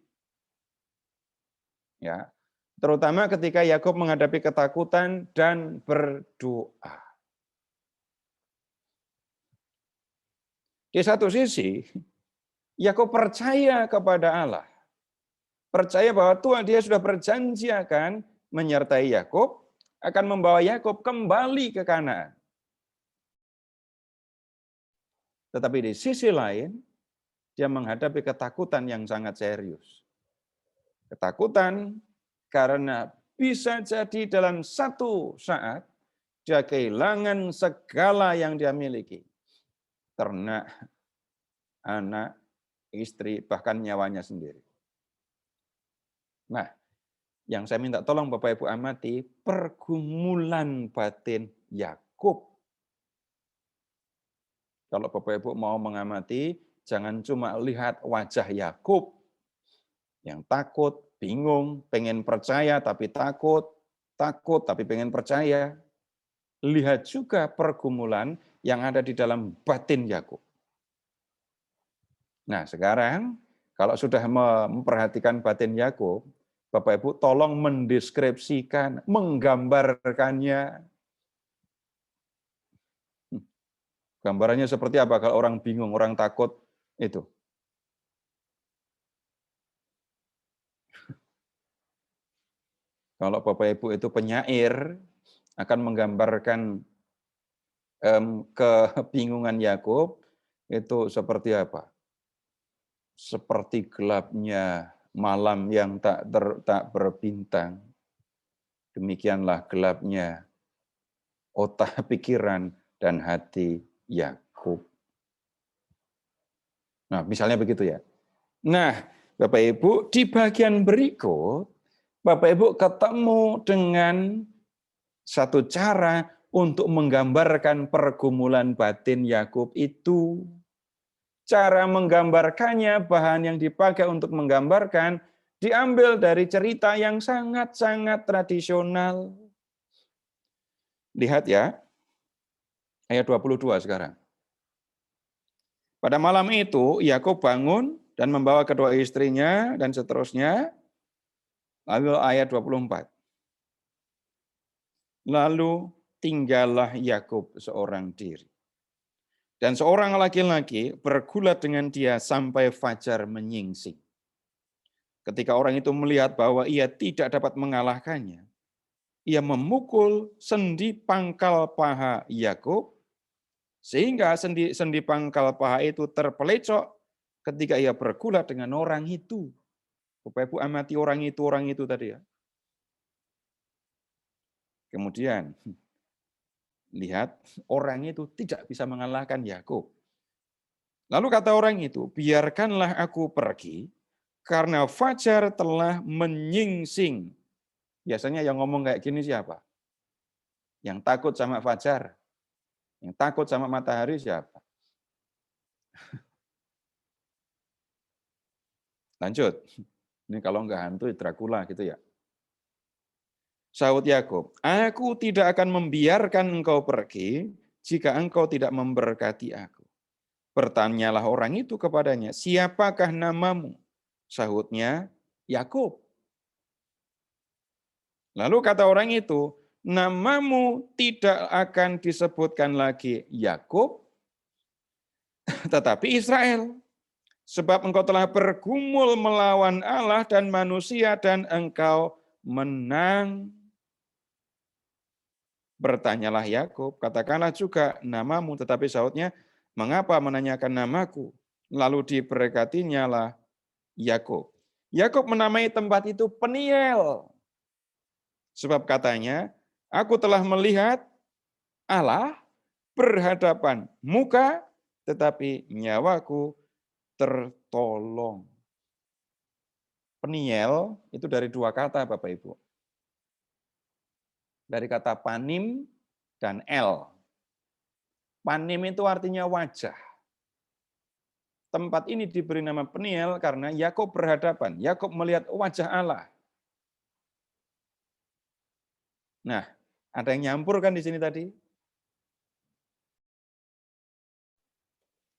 Ya. Terutama ketika Yakub menghadapi ketakutan dan berdoa. Di satu sisi, Yakub percaya kepada Allah. Percaya bahwa Tuhan dia sudah berjanji akan menyertai Yakub, akan membawa Yakub kembali ke Kanaan. Tetapi di sisi lain, dia menghadapi ketakutan yang sangat serius. Ketakutan karena bisa jadi dalam satu saat dia kehilangan segala yang dia miliki. Ternak, anak, istri, bahkan nyawanya sendiri. Nah, yang saya minta tolong Bapak Ibu amati, pergumulan batin Yakub. Kalau Bapak Ibu mau mengamati, jangan cuma lihat wajah Yakub yang takut, bingung, pengen percaya tapi takut, takut tapi pengen percaya. Lihat juga pergumulan yang ada di dalam batin Yakub. Nah, sekarang kalau sudah memperhatikan batin Yakub, Bapak Ibu tolong mendeskripsikan, menggambarkannya. Gambarannya seperti apa kalau orang bingung, orang takut itu? Kalau Bapak Ibu itu penyair, akan menggambarkan kebingungan Yakub itu seperti apa? Seperti gelapnya malam yang tak berbintang. Demikianlah gelapnya otak, pikiran, dan hati Yakub. Nah, misalnya begitu ya. Nah, Bapak Ibu, di bagian berikut, Bapak Ibu ketemu dengan satu cara untuk menggambarkan pergumulan batin Yakub itu. Cara menggambarkannya, bahan yang dipakai untuk menggambarkan, diambil dari cerita yang sangat-sangat tradisional. Lihat ya, ayat 22 sekarang. Pada malam itu Yakub bangun dan membawa kedua istrinya dan seterusnya. Lalu ayat 24. Lalu tinggallah Yakub seorang diri. Dan seorang laki-laki bergulat dengan dia sampai fajar menyingsing. Ketika orang itu melihat bahwa ia tidak dapat mengalahkannya, ia memukul sendi pangkal paha Yakub, sehingga sendi pangkal paha itu terpelecok ketika ia bergulat dengan orang itu. Bapak Ibu amati orang itu tadi ya. Kemudian lihat orang itu tidak bisa mengalahkan Yakub. Lalu kata orang itu, biarkanlah aku pergi karena fajar telah menyingsing. Biasanya yang ngomong kayak gini siapa? Yang takut sama fajar. Yang takut sama matahari siapa? Lanjut. Ini kalau enggak hantu Dracula gitu ya. Sahut Yakub, aku tidak akan membiarkan engkau pergi jika engkau tidak memberkati aku. Bertanyalah orang itu kepadanya, siapakah namamu? Sahutnya, Yakub. Lalu kata orang itu, namamu tidak akan disebutkan lagi Yakub, tetapi Israel. Sebab engkau telah bergumul melawan Allah dan manusia dan engkau menang. Bertanyalah Yakub, katakanlah juga namamu, tetapi sahutnya, mengapa menanyakan namaku? Lalu diberkatinya lah Yakub. Yakub menamai tempat itu Peniel. Sebab katanya, aku telah melihat Allah berhadapan muka, tetapi nyawaku tertolong. Peniel itu dari dua kata Bapak Ibu. Dari kata panim dan el. Panim itu artinya wajah. Tempat ini diberi nama Peniel karena Yakub berhadapan. Yakub melihat wajah Allah. Nah, ada yang nyampur kan di sini tadi?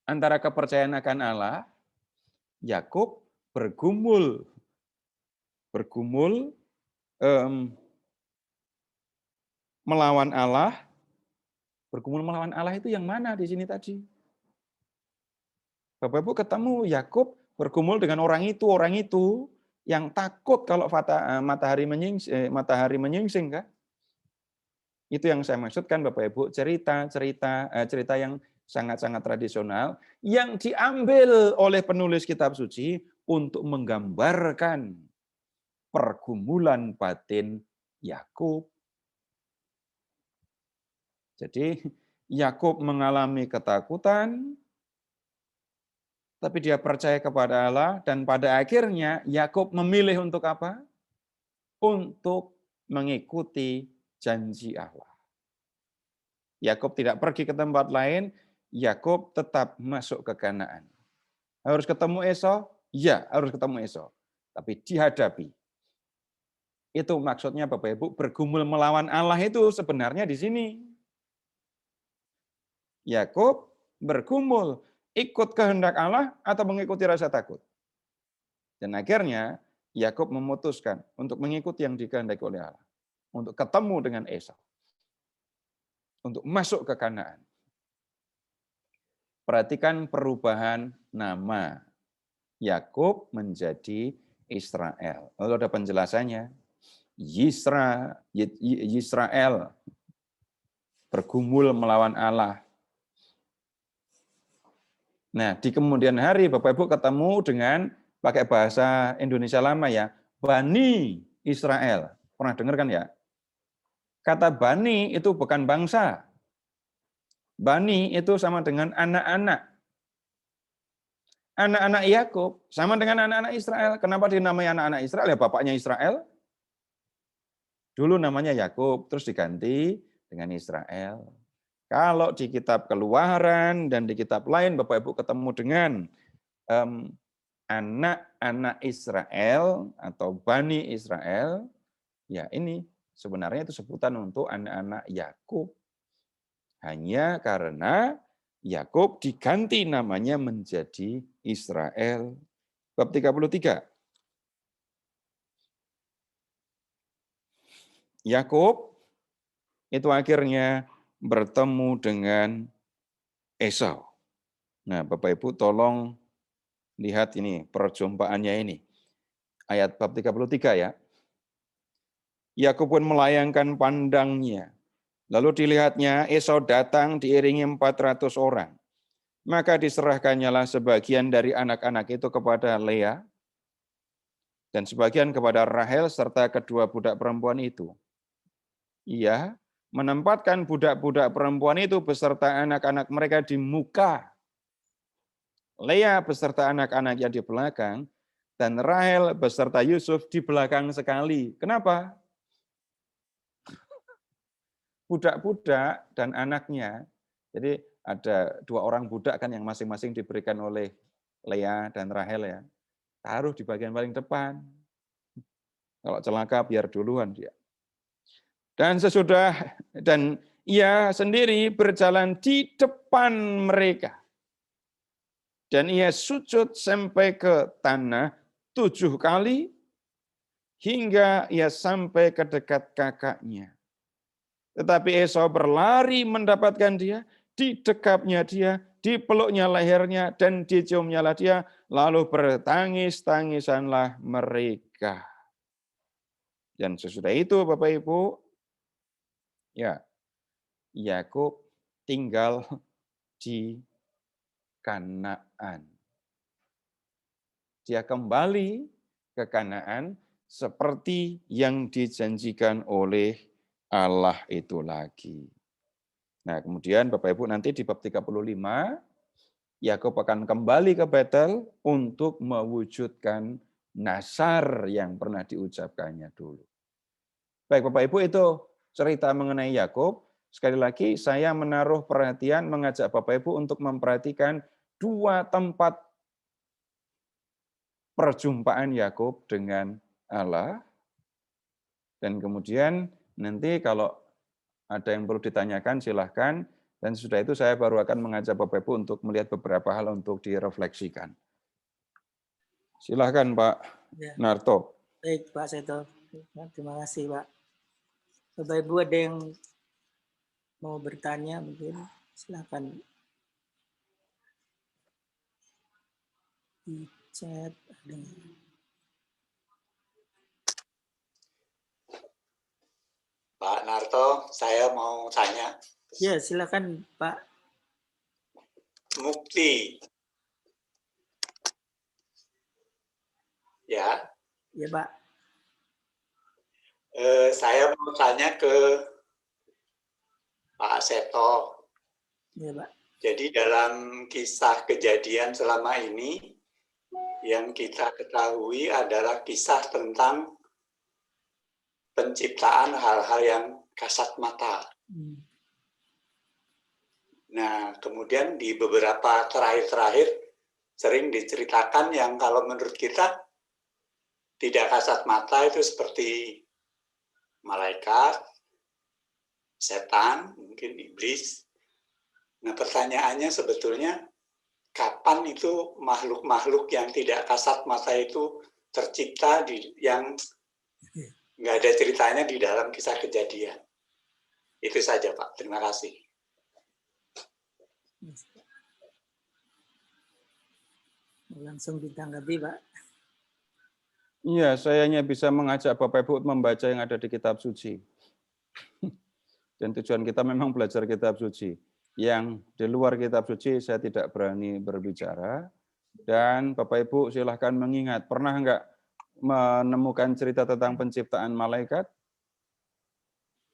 Antara kepercayaan akan Allah, Yakub bergumul melawan Allah. Bergumul melawan Allah itu yang mana di sini tadi? Bapak Ibu ketemu Yakub bergumul dengan orang itu yang takut kalau matahari menyingsing kan? Itu yang saya maksudkan Bapak Ibu, cerita yang sangat-sangat tradisional yang diambil oleh penulis kitab suci untuk menggambarkan pergumulan batin Yakub. Jadi Yakub mengalami ketakutan, tapi dia percaya kepada Allah, dan pada akhirnya Yakub memilih untuk apa? Untuk mengikuti janji Allah. Yakub tidak pergi ke tempat lain, Yakub tetap masuk ke Kanaan. Harus ketemu Esau? Ya, harus ketemu Esau. Tapi dihadapi. Itu maksudnya Bapak Ibu, bergumul melawan Allah itu sebenarnya di sini. Yakub bergumul, ikut kehendak Allah atau mengikuti rasa takut. Dan akhirnya Yakub memutuskan untuk mengikuti yang dikehendaki oleh Allah. Untuk ketemu dengan Esau. Untuk masuk ke Kanaan. Perhatikan perubahan nama. Yakub menjadi Israel. Lalu ada penjelasannya. Yisrael bergumul melawan Allah. Nah, di kemudian hari Bapak Ibu ketemu dengan pakai bahasa Indonesia lama ya, Bani Israel. Pernah dengar kan ya? Kata Bani itu bukan bangsa. Bani itu sama dengan anak-anak. Anak-anak Yakub sama dengan anak-anak Israel. Kenapa dinamai anak-anak Israel? Ya bapaknya Israel. Dulu namanya Yakub, terus diganti dengan Israel. Kalau di kitab Keluaran dan di kitab lain Bapak Ibu ketemu dengan anak-anak Israel atau Bani Israel, ya ini sebenarnya itu sebutan untuk anak-anak Yakub. Hanya karena Yakub diganti namanya menjadi Israel. Bab 33. Yakub itu akhirnya bertemu dengan Esau. Nah, Bapak Ibu tolong lihat ini perjumpaannya ini. Ayat bab 33 ya. Yakub pun melayangkan pandangnya. Lalu dilihatnya Esau datang diiringi 400 orang. Maka diserahkannyalah sebagian dari anak-anak itu kepada Lea dan sebagian kepada Rahel serta kedua budak perempuan itu. Ia menempatkan budak-budak perempuan itu beserta anak-anak mereka di muka. Lea beserta anak-anaknya di belakang, dan Rahel beserta Yusuf di belakang sekali. Kenapa? Budak-budak dan anaknya, jadi ada 2 orang budak kan yang masing-masing diberikan oleh Lea dan Rahel ya, taruh di bagian paling depan. Kalau celaka biar duluan dia. Dan ia sendiri berjalan di depan mereka. Dan ia sujud sampai ke tanah 7 kali, hingga ia sampai ke dekat kakaknya. Tetapi Esau berlari mendapatkan dia, didekapnya dia, dipeluknya lehernya, dan diciumnyalah dia, lalu bertangis-tangisanlah mereka. Dan sesudah itu Bapak Ibu, ya, Yakub tinggal di Kanaan. Dia kembali ke Kanaan seperti yang dijanjikan oleh Allah itu lagi. Nah, kemudian Bapak Ibu nanti di bab 35, Yakub akan kembali ke Betel untuk mewujudkan nasar yang pernah diucapkannya dulu. Baik Bapak Ibu, itu cerita mengenai Yakub. Sekali lagi saya menaruh perhatian, mengajak Bapak Ibu untuk memperhatikan 2 tempat perjumpaan Yakub dengan Allah. Dan kemudian nanti kalau ada yang perlu ditanyakan silahkan. Dan sudah itu saya baru akan mengajak Bapak Ibu untuk melihat beberapa hal untuk direfleksikan. Silahkan Pak Narto. Baik Pak Seto, terima kasih Pak. Bapak Ibu ada yang mau bertanya mungkin silahkan di chat. Pak Narto, saya mau tanya. Ya, silakan Pak. Mukti. Ya. Ya, Pak. Saya mau tanya ke Pak Seto. Ya, Pak. Jadi dalam kisah kejadian selama ini, yang kita ketahui adalah kisah tentang penciptaan hal-hal yang kasat mata. Nah, kemudian di beberapa terakhir-terakhir sering diceritakan yang kalau menurut kita tidak kasat mata itu seperti malaikat, setan, mungkin iblis. Nah, pertanyaannya sebetulnya kapan itu makhluk-makhluk yang tidak kasat mata itu tercipta yang nggak ada ceritanya di dalam kisah kejadian. Itu saja Pak, terima kasih. Langsung ditanggapi Pak. Iya, saya hanya bisa mengajak Bapak Ibu membaca yang ada di kitab suci. Dan tujuan kita memang belajar kitab suci. Yang di luar kitab suci saya tidak berani berbicara. Dan Bapak Ibu silahkan mengingat, pernah enggak menemukan cerita tentang penciptaan malaikat?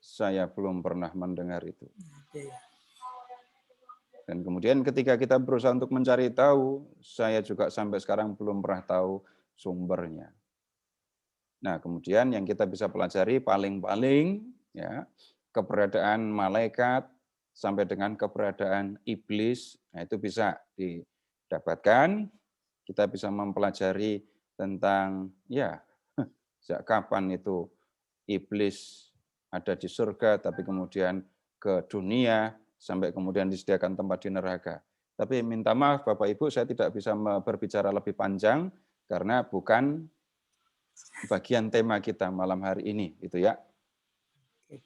Saya belum pernah mendengar itu. Dan kemudian ketika kita berusaha untuk mencari tahu, saya juga sampai sekarang belum pernah tahu sumbernya. Nah, kemudian yang kita bisa pelajari paling-paling ya keberadaan malaikat sampai dengan keberadaan iblis, nah itu bisa didapatkan. Kita bisa mempelajari tentang ya sejak kapan itu iblis ada di surga tapi kemudian ke dunia sampai kemudian disediakan tempat di neraka. Tapi minta maaf Bapak Ibu, saya tidak bisa berbicara lebih panjang karena bukan bagian tema kita malam hari ini, itu ya.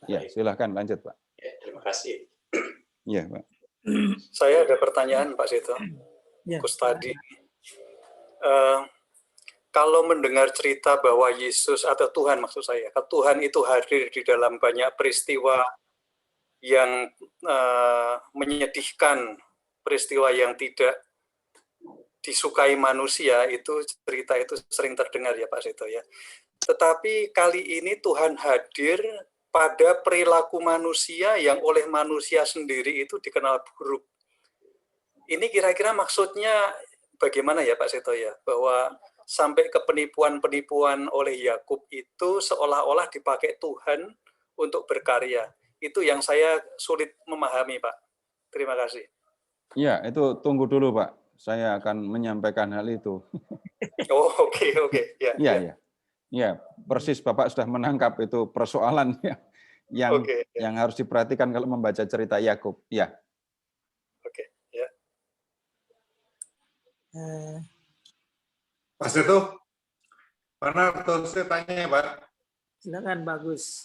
Ya, silahkan lanjut Pak. Ya, terima kasih. Iya Pak. Saya ada pertanyaan Pak Seto. Ya. Kustadi. Kalau mendengar cerita bahwa Yesus atau Tuhan maksud saya, Tuhan itu hadir di dalam banyak peristiwa yang menyedihkan, peristiwa yang tidak disukai manusia, itu cerita itu sering terdengar ya Pak Seto ya. Tetapi kali ini Tuhan hadir pada perilaku manusia yang oleh manusia sendiri itu dikenal buruk. Ini kira-kira maksudnya bagaimana ya Pak Seto ya, bahwa sampai ke penipuan-penipuan oleh Yakub itu seolah-olah dipakai Tuhan untuk berkarya. Itu yang saya sulit memahami, Pak. Terima kasih. Ya, itu tunggu dulu, Pak. Saya akan menyampaikan hal itu. Oh, oke. Ya, persis Bapak sudah menangkap itu persoalan yang harus diperhatikan kalau membaca cerita Yakub. Ya. Oke, ya. Pak Seto, mana saya tanya ya Pak? Silakan bagus.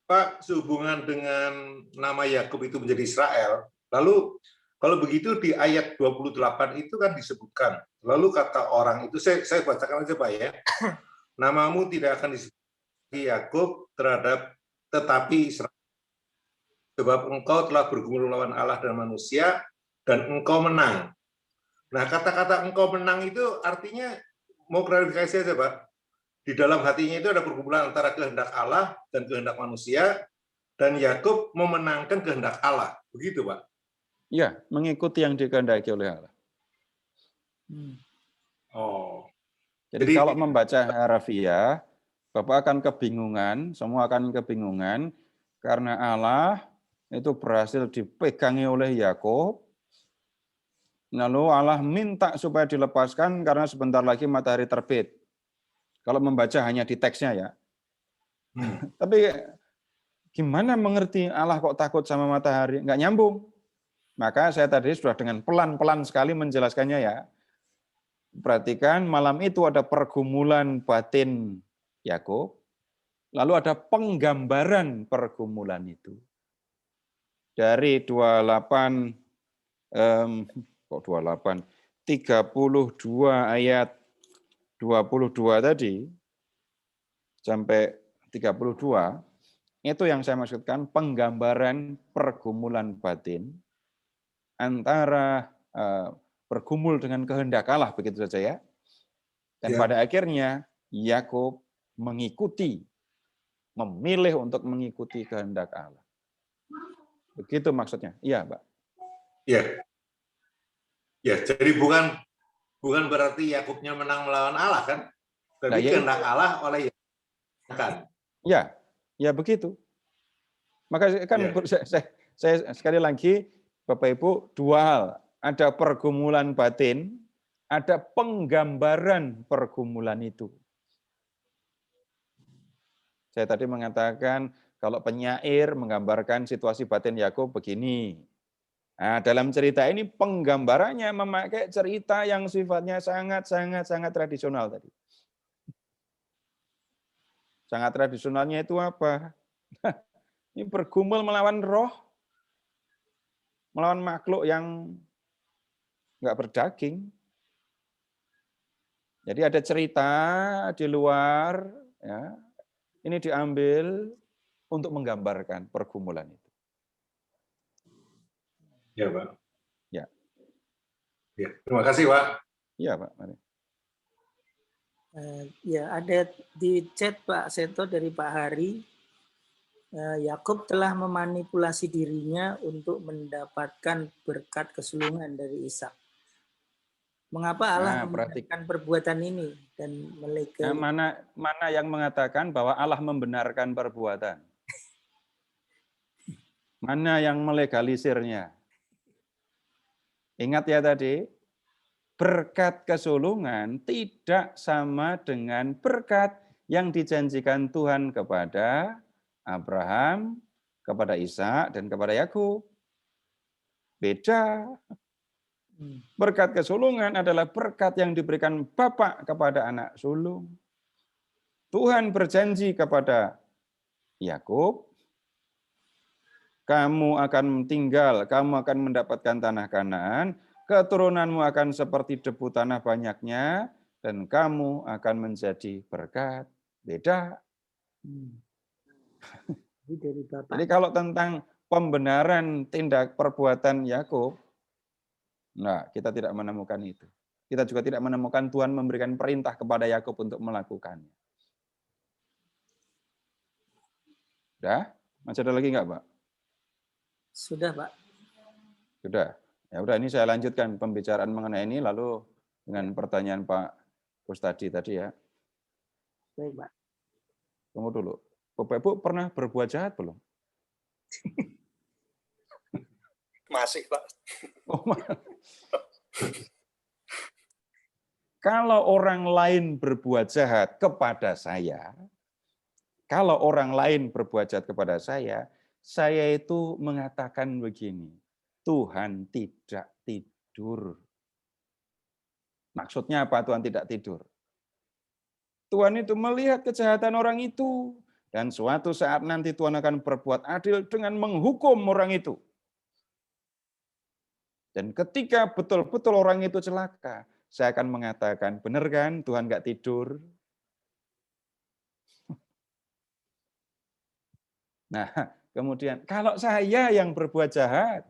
Pak, sehubungan dengan nama Yakub itu menjadi Israel, lalu kalau begitu di ayat 28 itu kan disebutkan, lalu kata orang itu, saya bacakan aja Pak ya, namamu tidak akan disebut Yakub tetapi Israel, sebab engkau telah bergumul melawan Allah dan manusia, dan engkau menang. Nah, kata-kata engkau menang itu artinya, mau klarifikasi saja Pak, di dalam hatinya itu ada pergumulan antara kehendak Allah dan kehendak manusia, dan Yakub memenangkan kehendak Allah. Begitu Pak? Ya, mengikuti yang dikehendaki oleh Allah. Oh. Jadi kalau membaca harafiah, Bapak akan kebingungan, semua akan kebingungan, karena Allah itu berhasil dipegangi oleh Yakub, lalu Allah minta supaya dilepaskan karena sebentar lagi matahari terbit. Kalau membaca hanya di teksnya ya. Tapi gimana mengerti Allah kok takut sama matahari? Nggak nyambung. Maka saya tadi sudah dengan pelan-pelan sekali menjelaskannya ya. Perhatikan, malam itu ada pergumulan batin Yakub, lalu ada penggambaran pergumulan itu. Dari 32 ayat 22 tadi sampai 32, itu yang saya maksudkan penggambaran pergumulan batin antara bergumul dengan kehendak Allah, begitu saja ya. Dan pada akhirnya Yakub memilih untuk mengikuti kehendak Allah. Begitu maksudnya. Iya, Pak. Iya. Ya, jadi bukan berarti Yakubnya menang melawan Allah kan? Tapi kehendak Allah oleh Yakub kan. Ya begitu. Maka kan saya sekali lagi Bapak Ibu, dua hal. Ada pergumulan batin, ada penggambaran pergumulan itu. Saya tadi mengatakan kalau penyair menggambarkan situasi batin Yakub begini. Nah, dalam cerita ini penggambarannya memakai cerita yang sifatnya sangat tradisional tadi. Sangat tradisionalnya itu apa? Ini bergumul melawan roh, melawan makhluk yang nggak berdaging. Jadi ada cerita di luar, ya, ini diambil untuk menggambarkan pergumulan itu. Ya, Pak. Ya. Terima kasih, Pak. Iya, Pak. Mari. Ya, ada di chat Pak Seto dari Pak Hari. Yakub telah memanipulasi dirinya untuk mendapatkan berkat kesulungan dari Ishak. Mengapa Allah membenarkan perbuatan ini dan melegalkan? Mana yang mengatakan bahwa Allah membenarkan perbuatan? Mana yang melegalisirnya? Ingat ya tadi, berkat kesulungan tidak sama dengan berkat yang dijanjikan Tuhan kepada Abraham, kepada Ishak dan kepada Yakub. Beda. Berkat kesulungan adalah berkat yang diberikan bapak kepada anak sulung. Tuhan berjanji kepada Yakub, kamu akan tinggal, kamu akan mendapatkan tanah Kanaan, keturunanmu akan seperti debu tanah banyaknya, dan kamu akan menjadi berkat. Beda. Jadi kalau tentang pembenaran tindak perbuatan Yakub, nah, kita tidak menemukan itu. Kita juga tidak menemukan Tuhan memberikan perintah kepada Yakub untuk melakukannya. Sudah? Masih ada lagi enggak, Pak? Sudah, Pak. Sudah. Ya udah, ini saya lanjutkan pembicaraan mengenai ini lalu dengan pertanyaan Pak Kustadi tadi ya. Baik, Pak. Tunggu dulu. Bapak Ibu pernah berbuat jahat belum? Masih, Pak. Oh, kalau orang lain berbuat jahat kepada saya, kalau orang lain berbuat jahat kepada saya itu mengatakan begini, Tuhan tidak tidur. Maksudnya apa Tuhan tidak tidur? Tuhan itu melihat kejahatan orang itu, dan suatu saat nanti Tuhan akan berbuat adil dengan menghukum orang itu. Dan ketika betul-betul orang itu celaka, saya akan mengatakan, benar kan Tuhan nggak tidur? Nah, kemudian kalau saya yang berbuat jahat,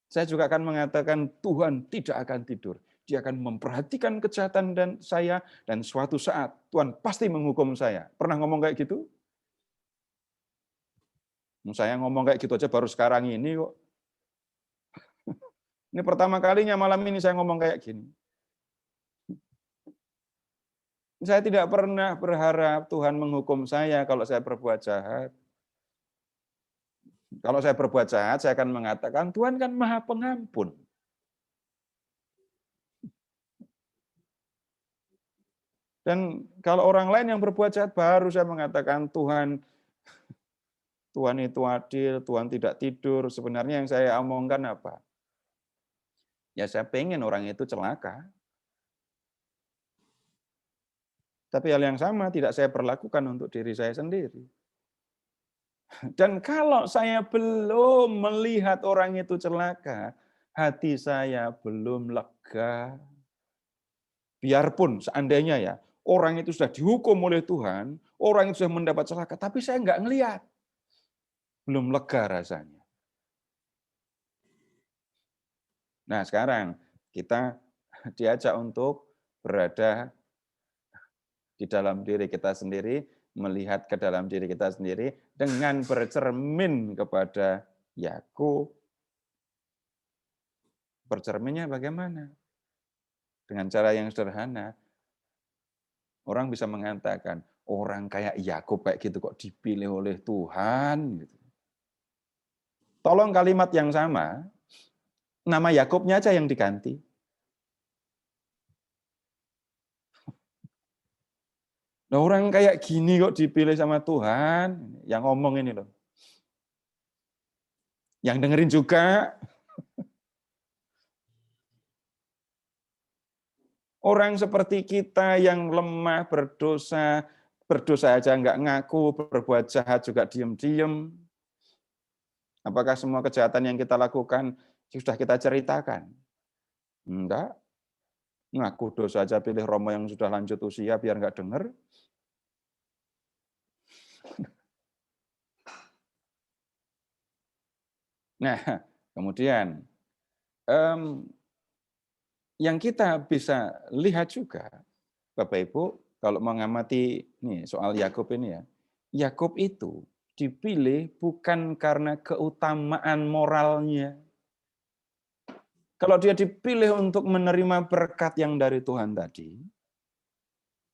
saya juga akan mengatakan Tuhan tidak akan tidur. Dia akan memperhatikan kejahatan dan saya, dan suatu saat Tuhan pasti menghukum saya. Pernah ngomong kayak gitu? Saya ngomong kayak gitu aja baru sekarang ini kok. Ini pertama kalinya malam ini saya ngomong kayak gini. Saya tidak pernah berharap Tuhan menghukum saya kalau saya berbuat jahat. Kalau saya berbuat jahat, saya akan mengatakan, Tuhan kan Maha Pengampun. Dan kalau orang lain yang berbuat jahat, baru saya mengatakan, Tuhan itu adil, Tuhan tidak tidur. Sebenarnya yang saya omongkan apa? Ya saya pengen orang itu celaka. Tapi hal yang sama tidak saya perlakukan untuk diri saya sendiri. Dan kalau saya belum melihat orang itu celaka, hati saya belum lega. Biarpun seandainya ya, orang itu sudah dihukum oleh Tuhan, orang itu sudah mendapat celaka, tapi saya nggak ngelihat. Belum lega rasanya. Nah sekarang kita diajak untuk berada di dalam diri kita sendiri, melihat ke dalam diri kita sendiri dengan bercermin kepada Yakub. Bercerminnya bagaimana? Dengan cara yang sederhana. Orang bisa mengatakan, orang kayak Yakub kayak gitu kok dipilih oleh Tuhan. Tolong kalimat yang sama, nama Yakubnya aja yang diganti. Nah, orang kayak gini kok dipilih sama Tuhan, yang ngomong ini loh. Yang dengerin juga. Orang seperti kita yang lemah, berdosa aja nggak ngaku, berbuat jahat juga diem-diem. Apakah semua kejahatan yang kita lakukan sudah kita ceritakan? Enggak. Ngaku dosa aja pilih Romo yang sudah lanjut usia biar nggak denger. Nah, kemudian yang kita bisa lihat juga, Bapak Ibu, kalau mengamati nih soal Yakub ini ya, Yakub itu dipilih bukan karena keutamaan moralnya. Kalau dia dipilih untuk menerima berkat yang dari Tuhan tadi,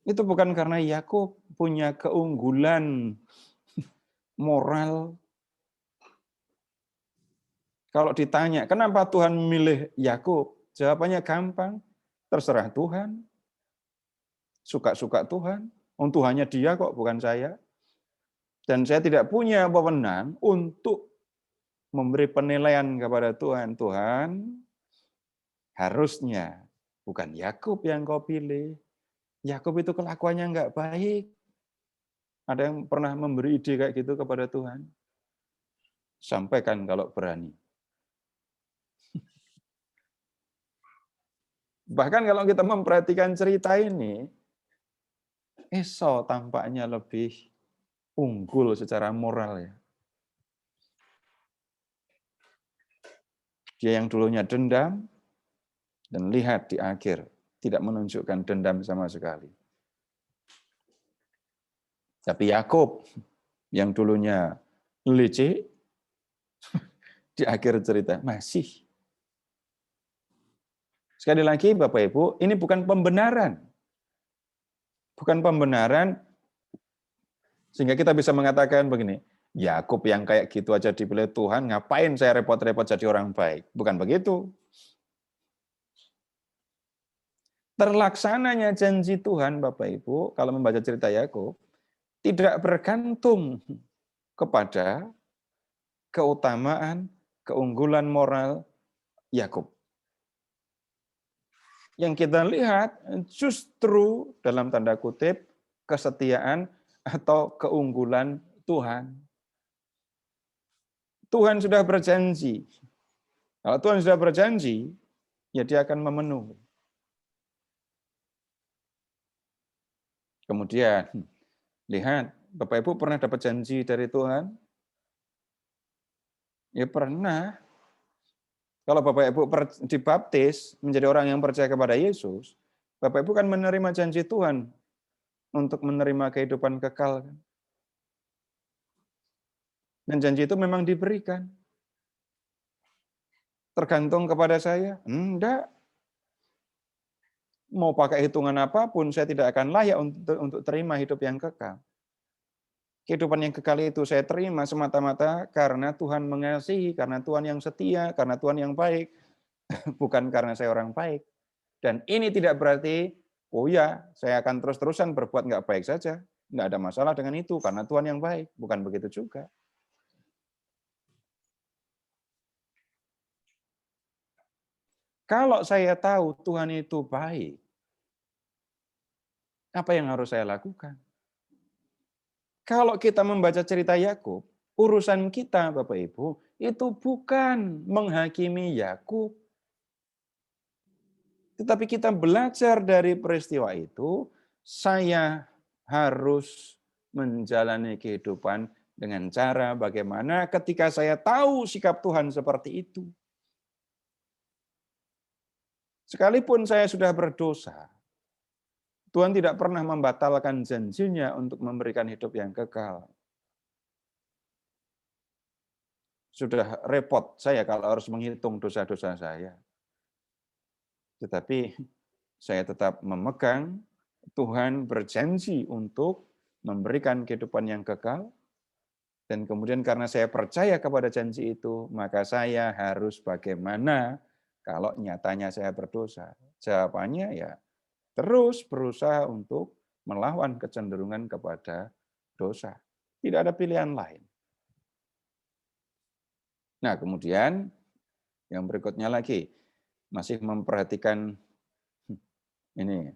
itu bukan karena Yakub punya keunggulan moral. Kalau ditanya, kenapa Tuhan memilih Yakub? Jawabannya gampang, terserah Tuhan. Suka-suka Tuhan. Tuhannya dia kok, bukan saya. Dan saya tidak punya wewenang untuk memberi penilaian kepada Tuhan. Tuhan, harusnya bukan Yakub yang kau pilih. Yakub itu kelakuannya enggak baik. Ada yang pernah memberi ide kayak gitu kepada Tuhan? Sampaikan kalau berani. Bahkan kalau kita memperhatikan cerita ini, Esau tampaknya lebih unggul secara moral ya. Dia yang dulunya dendam, dan lihat di akhir tidak menunjukkan dendam sama sekali. Tapi Yakub yang dulunya licik, di akhir cerita masih. Sekali lagi Bapak Ibu, ini bukan pembenaran. Bukan pembenaran sehingga kita bisa mengatakan begini, Yakub yang kayak gitu aja dipilih Tuhan, ngapain saya repot-repot jadi orang baik? Bukan begitu. Terlaksananya janji Tuhan, Bapak Ibu, kalau membaca cerita Yakub, tidak bergantung kepada keutamaan, keunggulan moral Yakub. Yang kita lihat justru dalam tanda kutip kesetiaan atau keunggulan Tuhan. Tuhan sudah berjanji. Kalau Tuhan sudah berjanji, ya dia akan memenuhi. Kemudian, lihat, Bapak Ibu pernah dapat janji dari Tuhan? Ya pernah. Kalau Bapak Ibu dibaptis menjadi orang yang percaya kepada Yesus, Bapak Ibu kan menerima janji Tuhan untuk menerima kehidupan kekal. Dan janji itu memang diberikan. Tergantung kepada saya? Enggak. Mau pakai hitungan apapun, saya tidak akan layak untuk terima hidup yang kekal. Kehidupan yang kekal itu saya terima semata-mata karena Tuhan mengasihi, karena Tuhan yang setia, karena Tuhan yang baik, bukan karena saya orang baik. Dan ini tidak berarti, oh ya, saya akan terus-terusan berbuat nggak baik saja. Nggak ada masalah dengan itu, karena Tuhan yang baik. Bukan begitu juga. Kalau saya tahu Tuhan itu baik, apa yang harus saya lakukan? Kalau kita membaca cerita Yakub, urusan kita, Bapak Ibu, itu bukan menghakimi Yakub. Tetapi kita belajar dari peristiwa itu, saya harus menjalani kehidupan dengan cara bagaimana ketika saya tahu sikap Tuhan seperti itu. Sekalipun saya sudah berdosa, Tuhan tidak pernah membatalkan janjinya untuk memberikan hidup yang kekal. Sudah repot saya kalau harus menghitung dosa-dosa saya. Tetapi saya tetap memegang Tuhan berjanji untuk memberikan kehidupan yang kekal. Dan kemudian karena saya percaya kepada janji itu, maka saya harus bagaimana kalau nyatanya saya berdosa. Jawabannya ya, terus berusaha untuk melawan kecenderungan kepada dosa. Tidak ada pilihan lain. Nah, kemudian yang berikutnya lagi, masih memperhatikan ini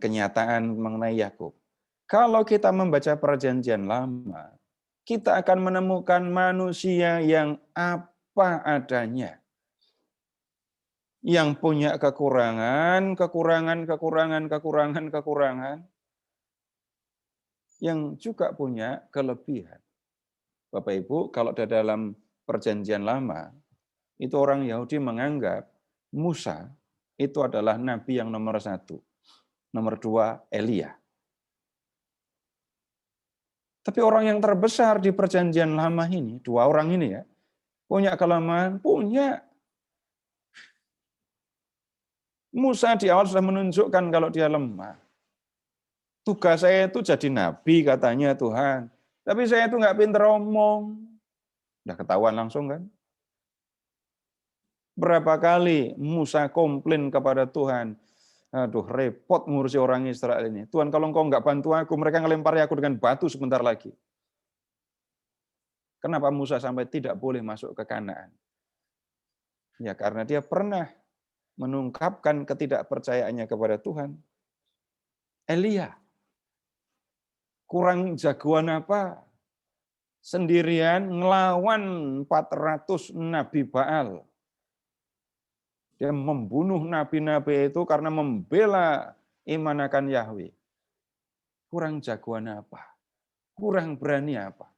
kenyataan mengenai Yakub. Kalau kita membaca Perjanjian Lama, kita akan menemukan manusia yang apa adanya. Yang punya kekurangan, yang juga punya kelebihan. Bapak Ibu, kalau di dalam Perjanjian Lama, itu orang Yahudi menganggap Musa itu adalah nabi yang nomor 1. Nomor 2, Elia. Tapi orang yang terbesar di Perjanjian Lama ini, 2 orang ini ya, punya kelemahan, punya. Musa di awal sudah menunjukkan kalau dia lemah. Tugas saya itu jadi nabi katanya Tuhan. Tapi saya itu nggak pinter omong. Udah ketahuan langsung kan. Berapa kali Musa komplain kepada Tuhan. Aduh repot ngurusi orang Israel ini. Tuhan kalau engkau nggak bantu aku, mereka ngelempari aku dengan batu sebentar lagi. Kenapa Musa sampai tidak boleh masuk ke Kanaan? Ya karena dia pernah menungkapkan ketidakpercayaannya kepada Tuhan. Elia, kurang jagoan apa? Sendirian ngelawan 400 nabi Baal. Dia membunuh nabi-nabi itu karena membela iman akan Yahweh. Kurang jagoan apa? Kurang berani apa?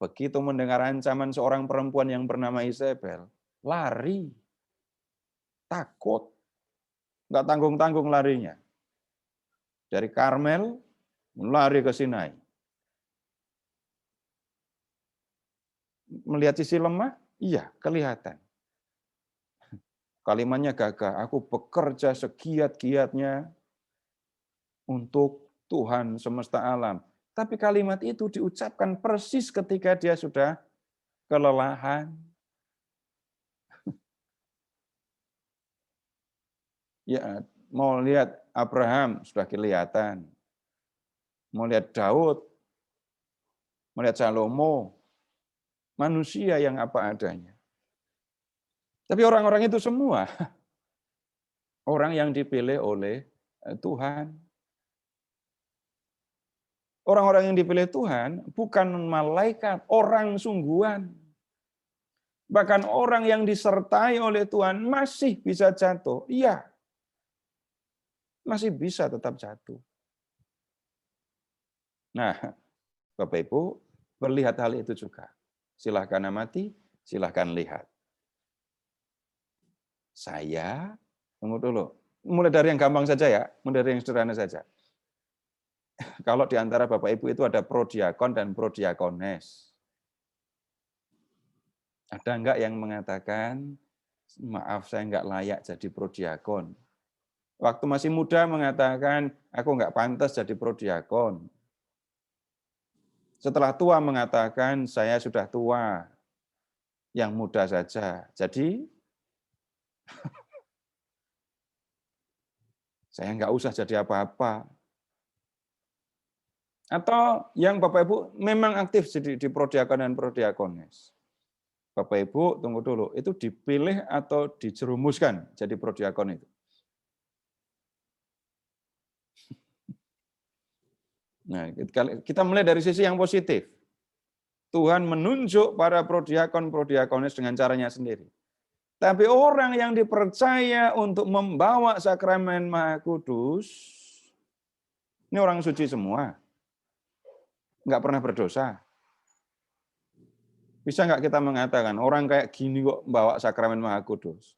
Begitu mendengar ancaman seorang perempuan yang bernama Isabel, lari. Takut. Nggak tanggung-tanggung larinya. Dari Karmel, lari ke Sinai. Melihat sisi lemah? Iya, kelihatan. Kalimatnya gagah, aku bekerja segiat-giatnya untuk Tuhan semesta alam. Tapi kalimat itu diucapkan persis ketika dia sudah kelelahan. Ya, mau lihat Abraham sudah kelihatan. Mau lihat Daud, melihat Salomo, manusia yang apa adanya. Tapi orang-orang itu semua orang yang dipilih oleh Tuhan. Orang-orang yang dipilih Tuhan bukan malaikat, orang sungguhan. Bahkan orang yang disertai oleh Tuhan masih bisa jatuh. Iya, masih bisa tetap jatuh. Nah, Bapak Ibu, melihat hal itu juga. Silahkan amati, silahkan lihat. Saya, tunggu dulu, mulai dari yang gampang saja ya, mulai dari yang sederhana saja. Kalau di antara Bapak Ibu itu ada prodiakon dan prodiakones. Ada enggak yang mengatakan, maaf saya enggak layak jadi prodiakon. Waktu masih muda mengatakan, aku enggak pantas jadi prodiakon. Setelah tua mengatakan, saya sudah tua, yang muda saja. Jadi, saya enggak usah jadi apa-apa. Atau yang Bapak Ibu memang aktif di prodiakon dan prodiakones. Bapak Ibu, tunggu dulu, itu dipilih atau dijerumuskan jadi prodiakon itu? Nah, kita mulai dari sisi yang positif. Tuhan menunjuk para prodiakon, prodiakones dengan caranya sendiri. Tapi orang yang dipercaya untuk membawa sakramen Maha Kudus, ini orang suci semua. Nggak pernah berdosa. Bisa nggak kita mengatakan, orang kayak gini kok bawa sakramen Maha Kudus?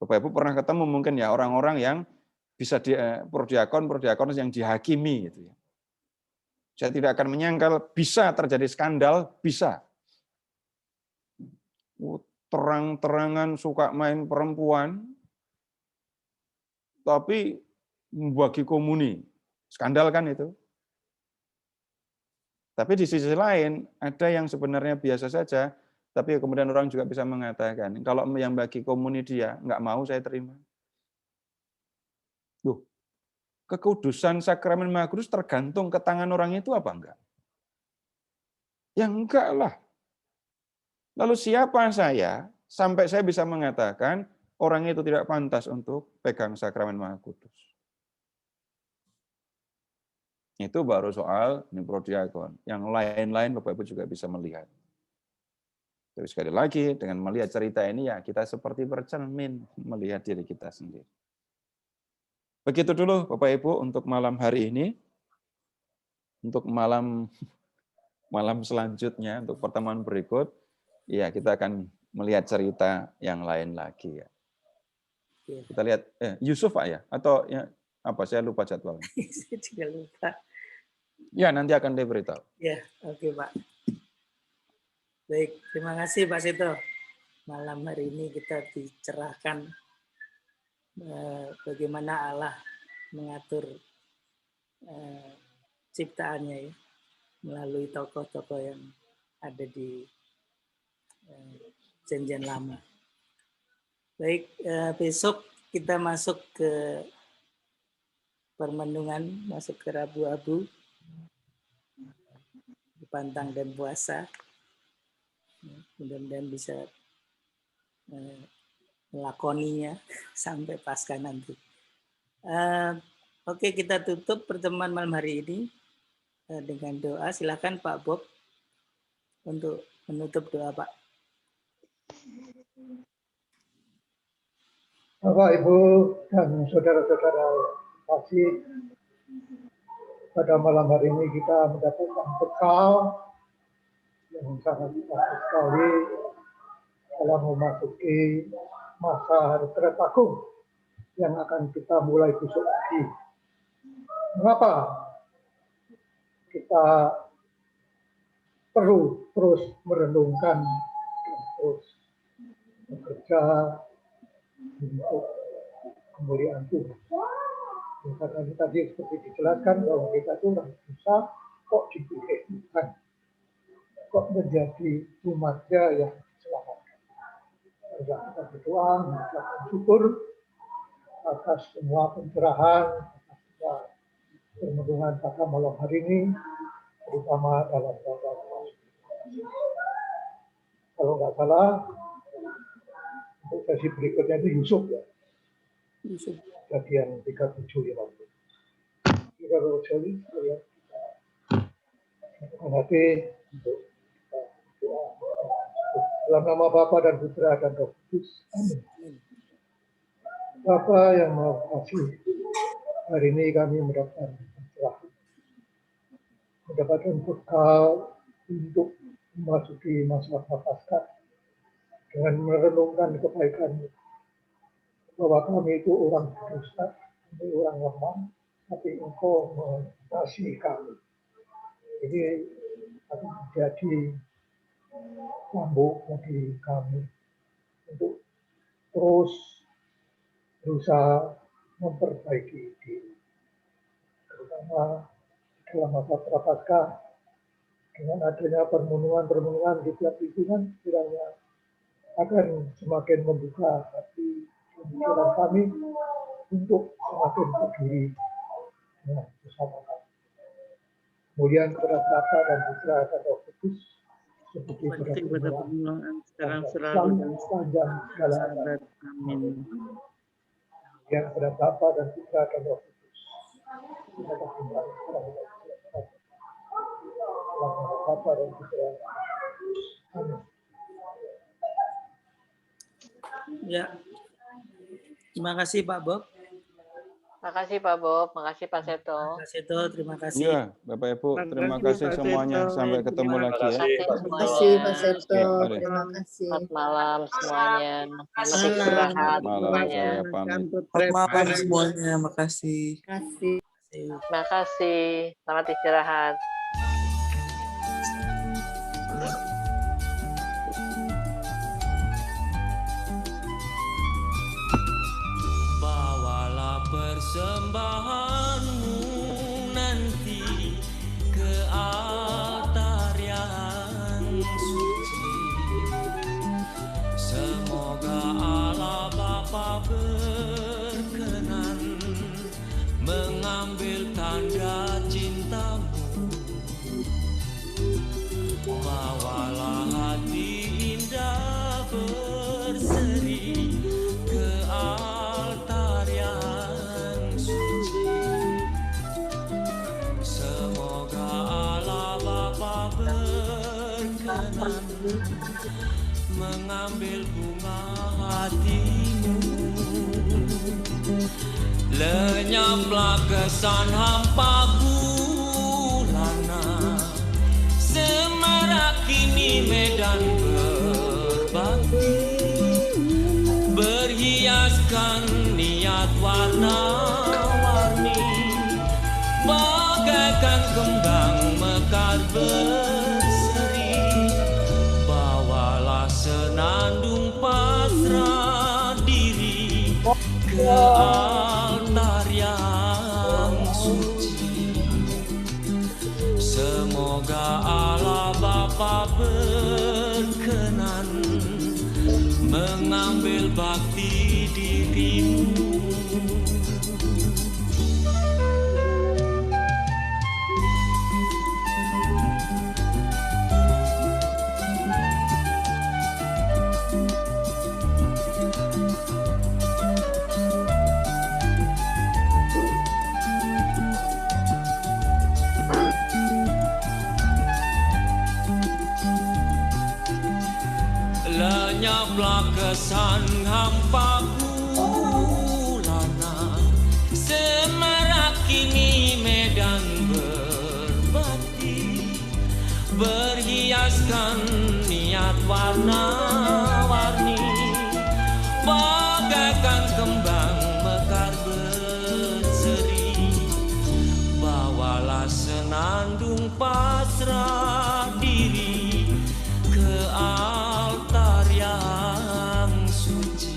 Bapak Ibu pernah ketemu mungkin ya orang-orang yang bisa prodiakon yang dihakimi gitu ya. Saya tidak akan menyangkal bisa terjadi skandal, bisa. Terang-terangan suka main perempuan, tapi membagi komuni. Skandal kan itu. Tapi di sisi lain, ada yang sebenarnya biasa saja, tapi kemudian orang juga bisa mengatakan, kalau yang bagi komuni dia, nggak mau saya terima. Loh, kekudusan sakramen Maha Kudus tergantung ke tangan orang itu apa enggak? Ya enggak lah. Lalu siapa saya, sampai saya bisa mengatakan, orang itu tidak pantas untuk pegang sakramen Maha Kudus. Itu baru soal prodiakon. Yang lain-lain Bapak Ibu juga bisa melihat. Tapi sekali lagi, dengan melihat cerita ini, ya kita seperti bercermin melihat diri kita sendiri. Begitu dulu Bapak Ibu untuk malam hari ini. Untuk malam selanjutnya, untuk pertemuan berikut, ya kita akan melihat cerita yang lain lagi ya. Kita lihat Yusuf Pak ya, atau ya, apa saya lupa jadwalnya. Saya juga lupa. Ya nanti akan diberitahu. Ya, oke Pak. Baik, terima kasih Pak Seto. Malam hari ini kita dicerahkan bagaimana Allah mengatur ciptaannya ya, melalui tokoh-tokoh yang ada di Perjanjian Lama. Baik, besok kita masuk ke permenungan, masuk ke Rabu-Abu, pantang dan puasa. Mudah-mudahan bisa melakoninya sampai pasca nanti. Oke, kita tutup pertemuan malam hari ini dengan doa. Silakan Pak Bob untuk menutup doa, Pak. Bapak, Ibu, dan saudara-saudara kasih, pada malam hari ini kita mendapatkan bekal yang sangat bagus sekali dalam memasuki masa hari Tretagung yang akan kita mulai besok lagi. Mengapa kita perlu terus merenungkan dan terus bekerja untuk kemuliaan Tuhan? Karena tadi seperti dijelaskan bahwa kita itu orang dosa kok dipilih Tuhan, kok menjadi umatnya yang diselamatkan. Kita berdoa, mengucapkan syukur atas semua pencerahan, atas semua permenungan pada malam hari ini, terutama dalam bahasa. Kalau nggak salah, untuk sesi berikutnya itu Yusuf ya. Yusuf. Bagian 37 ya Pak. Kita berjali ya. Nanti untuk doa. Dalam nama Bapa dan Putra dan Roh Kudus. Amin. Bapa yang Maha Kasih, hari ini kami mendapatkan pencerahan, mendapatkan bekal untuk memasuki masa Paskah dengan merenungkan kebaikan bahwa kami itu orang berdosa, kami orang lemah, tapi Engkau mengasihi kami. Ini akan menjadi cambuk bagi kami untuk terus berusaha memperbaiki diri, terutama dalam masa Prapaskah dengan adanya permenungan di tiap lingkungan, kiranya akan semakin membuka hati pemikiran kami untuk semakin peduli bersama kami. Kemudian kepada Bapa dan Putra dan Roh Kudus, seperti pada permulaan, sekarang selalu dan sepanjang segala abad. Amin. Kemudian kepada Bapa dan Putra dan Roh Kudus, kita berdoa Bapa dan Putra. Amin. Ya. Terima kasih Pak Bob. Terima kasih Pak Bob, terima kasih Pak Seto. Pak Seto, terima kasih. Ya, Bapak Ibu, terima kasih semuanya. Sampai ketemu lagi ya. Terima kasih Pak Seto. Ya, Terima kasih. Selamat malam semuanya. Selamat Malam. istirahat Malam semuanya. saya pamit. Selamat malam semuanya, makasih. Terima kasih. Terima kasih. Selamat istirahat. Bawalah persembahanmu nanti ke altar yang suci. Semoga Allah Bapa berkenan mengambil tanda cintamu. Bawalah hati indah berseri ke altar yang suci. Semoga Allah Bapa berkenan mengambil bunga hatimu. Lenyaplah kesan hampa gulana, semarak kini medan berbakti, berhiaskan niat warna-warni, bagaikan kembang mekar berseri. Bawalah senandung pasrah diri ke altar yang suci. Semoga Allah Bapa berkenan mengambil bakti dirimu. Anggaplah kesan hampa bulana semarak kini medan berbakti, berhiaskan niat warna-warni, bagaikan kembang mekar berseri. Bawalah senandung pasrah diri ke altar yang suci.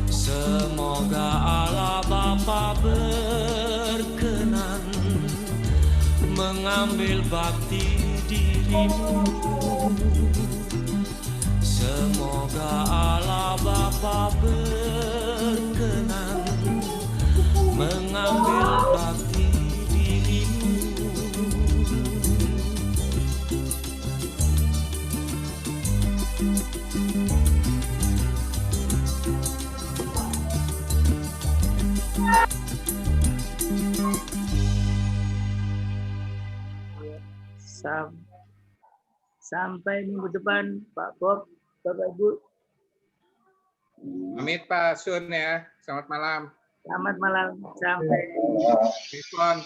Semoga Allah Bapa berkenan mengambil bakti dirimu. Semoga Allah Bapa berkenan mengambil bakti dirimu. Sampai minggu depan, Pak Bob, Bapak Ibu. Pamit Pak Sun ya. Selamat malam. Selamat malam. Sampai. Telepon.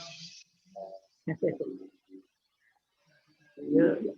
Yuk.